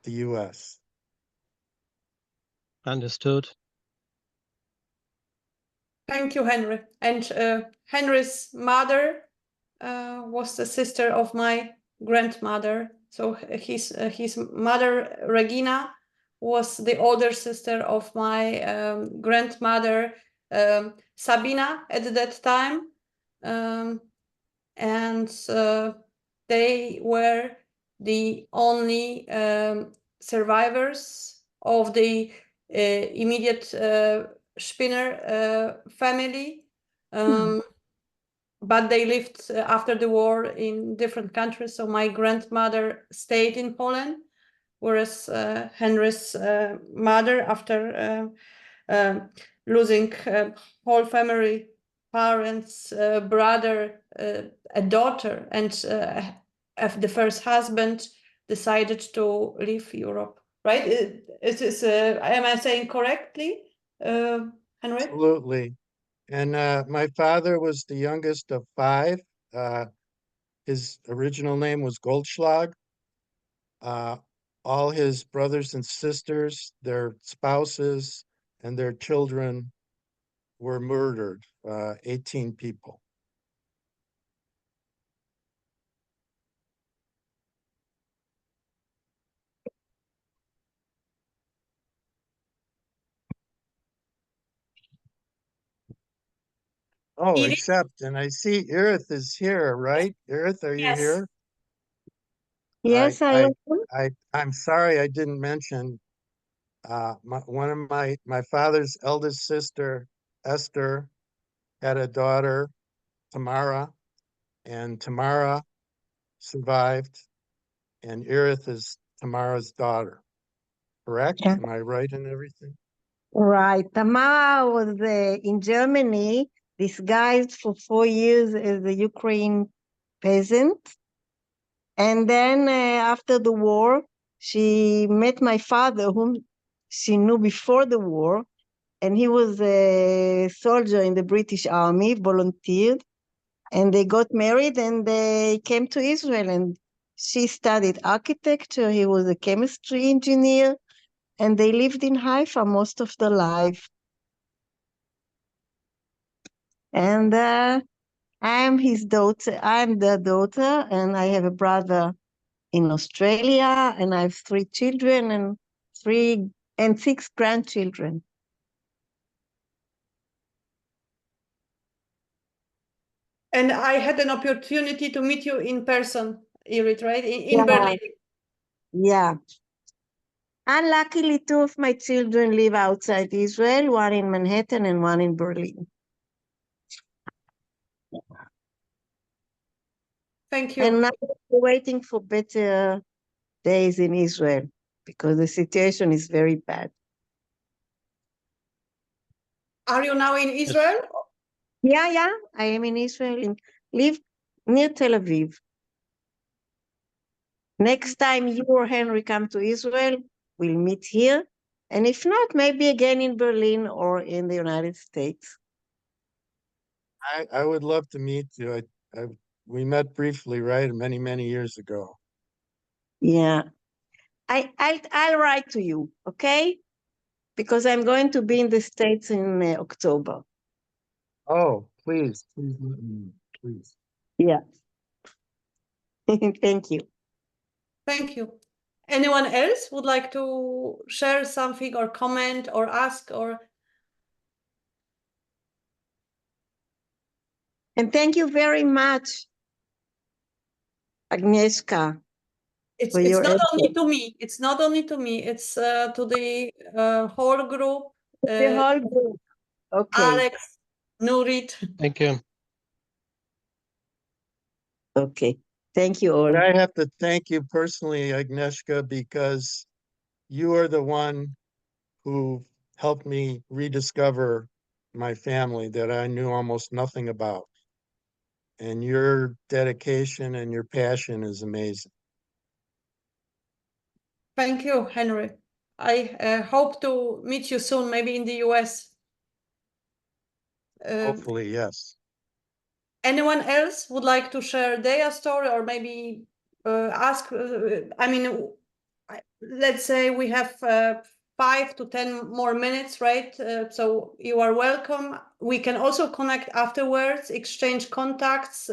the U.S. Understood. Thank you, Henry. And Henry's mother was the sister of my grandmother. So his mother, Regina, was the older sister of my grandmother, Sabina, at that time. And they were the only survivors of the immediate Spinner family. But they lived after the war in different countries. So my grandmother stayed in Poland, whereas Henry's mother, after losing whole family, parents, brother, a daughter, and the first husband, decided to leave Europe. Right? It is. Am I saying correctly, Henry? Absolutely. And my father was the youngest of 5. His original name was Goldschlag. All his brothers and sisters, their spouses, and their children were murdered, 18 people. Oh, Edith? except, and I see Irith is here, right? Irith, are you Yes. here? Yes, I am. I'm sorry I didn't mention one of my father's eldest sister, Esther, had a daughter, Tamara, and Tamara survived, and Irith is Tamara's daughter. Correct? Yeah. Am I right in everything? Right. Tamara was in Germany, disguised for 4 years as a Ukraine peasant. And then after the war, she met my father, whom she knew before the war. And he was a soldier in the British Army, volunteered. And they got married and they came to Israel. And she studied architecture. He was a chemistry engineer. And they lived in Haifa most of their life. And I'm his daughter. I'm their daughter, and I have a brother in Australia, and I have 3 children and 6 grandchildren. And I had an opportunity to meet you in person, Irit, right? In Berlin. Yeah. Unluckily, 2 of my children live outside Israel, one in Manhattan and one in Berlin. Thank you. And now we're waiting for better days in Israel because the situation is very bad. Are you now in Israel? Yeah, I am in Israel, live near Tel Aviv. Next time you or Henry come to Israel, we'll meet here. And if not, maybe again in Berlin or in the United States. I would love to meet you. We met briefly, right? Many, many years ago. Yeah. I'll write to you, okay? Because I'm going to be in the States in October. Oh, please let me know, please. Yeah. Thank you. Thank you. Anyone else would like to share something or comment or ask or? And thank you very much, Agnieszka. It's not only to me. It's not only to me. It's to the whole group. The whole group. Okay. Alex, Nurit. Thank you. Okay. Thank you all. But I have to thank you personally, Agnieszka, because you are the one who helped me rediscover my family that I knew almost nothing about. And your dedication and your passion is amazing. Thank you, Henry. I hope to meet you soon, maybe in the US. Hopefully, yes. Anyone else would like to share their story or maybe ask? I mean, let's say we have 5 to 10 more minutes, right? So you are welcome. We can also connect afterwards, exchange contacts,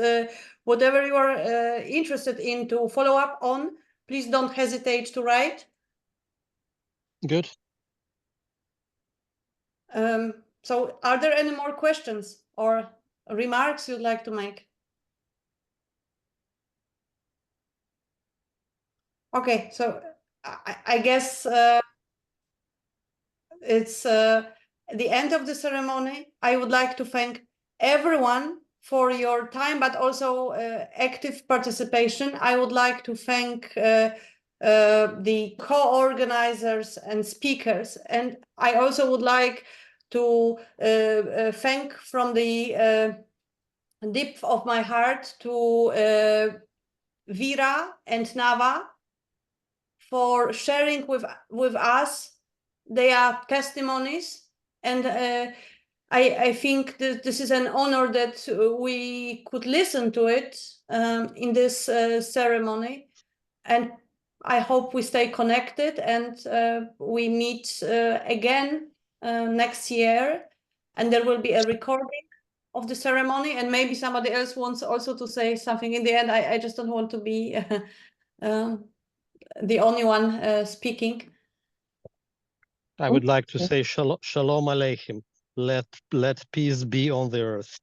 whatever you are interested in to follow up on. Please don't hesitate to write. Good. So are there any more questions or remarks you'd like to make? Okay, so I guess it's the end of the ceremony. I would like to thank everyone for your time, but also active participation. I would like to thank the co-organizers and speakers. And I also would like to thank from the depth of my heart to Vera and Nava for sharing with us their testimonies. And I think that this is an honor that we could listen to it in this ceremony. And I hope we stay connected and we meet again next year. And there will be a recording of the ceremony, and maybe somebody else wants also to say something in the end. I just don't want to be the only one speaking. I would like to say shalom aleichem. Let peace be on the earth.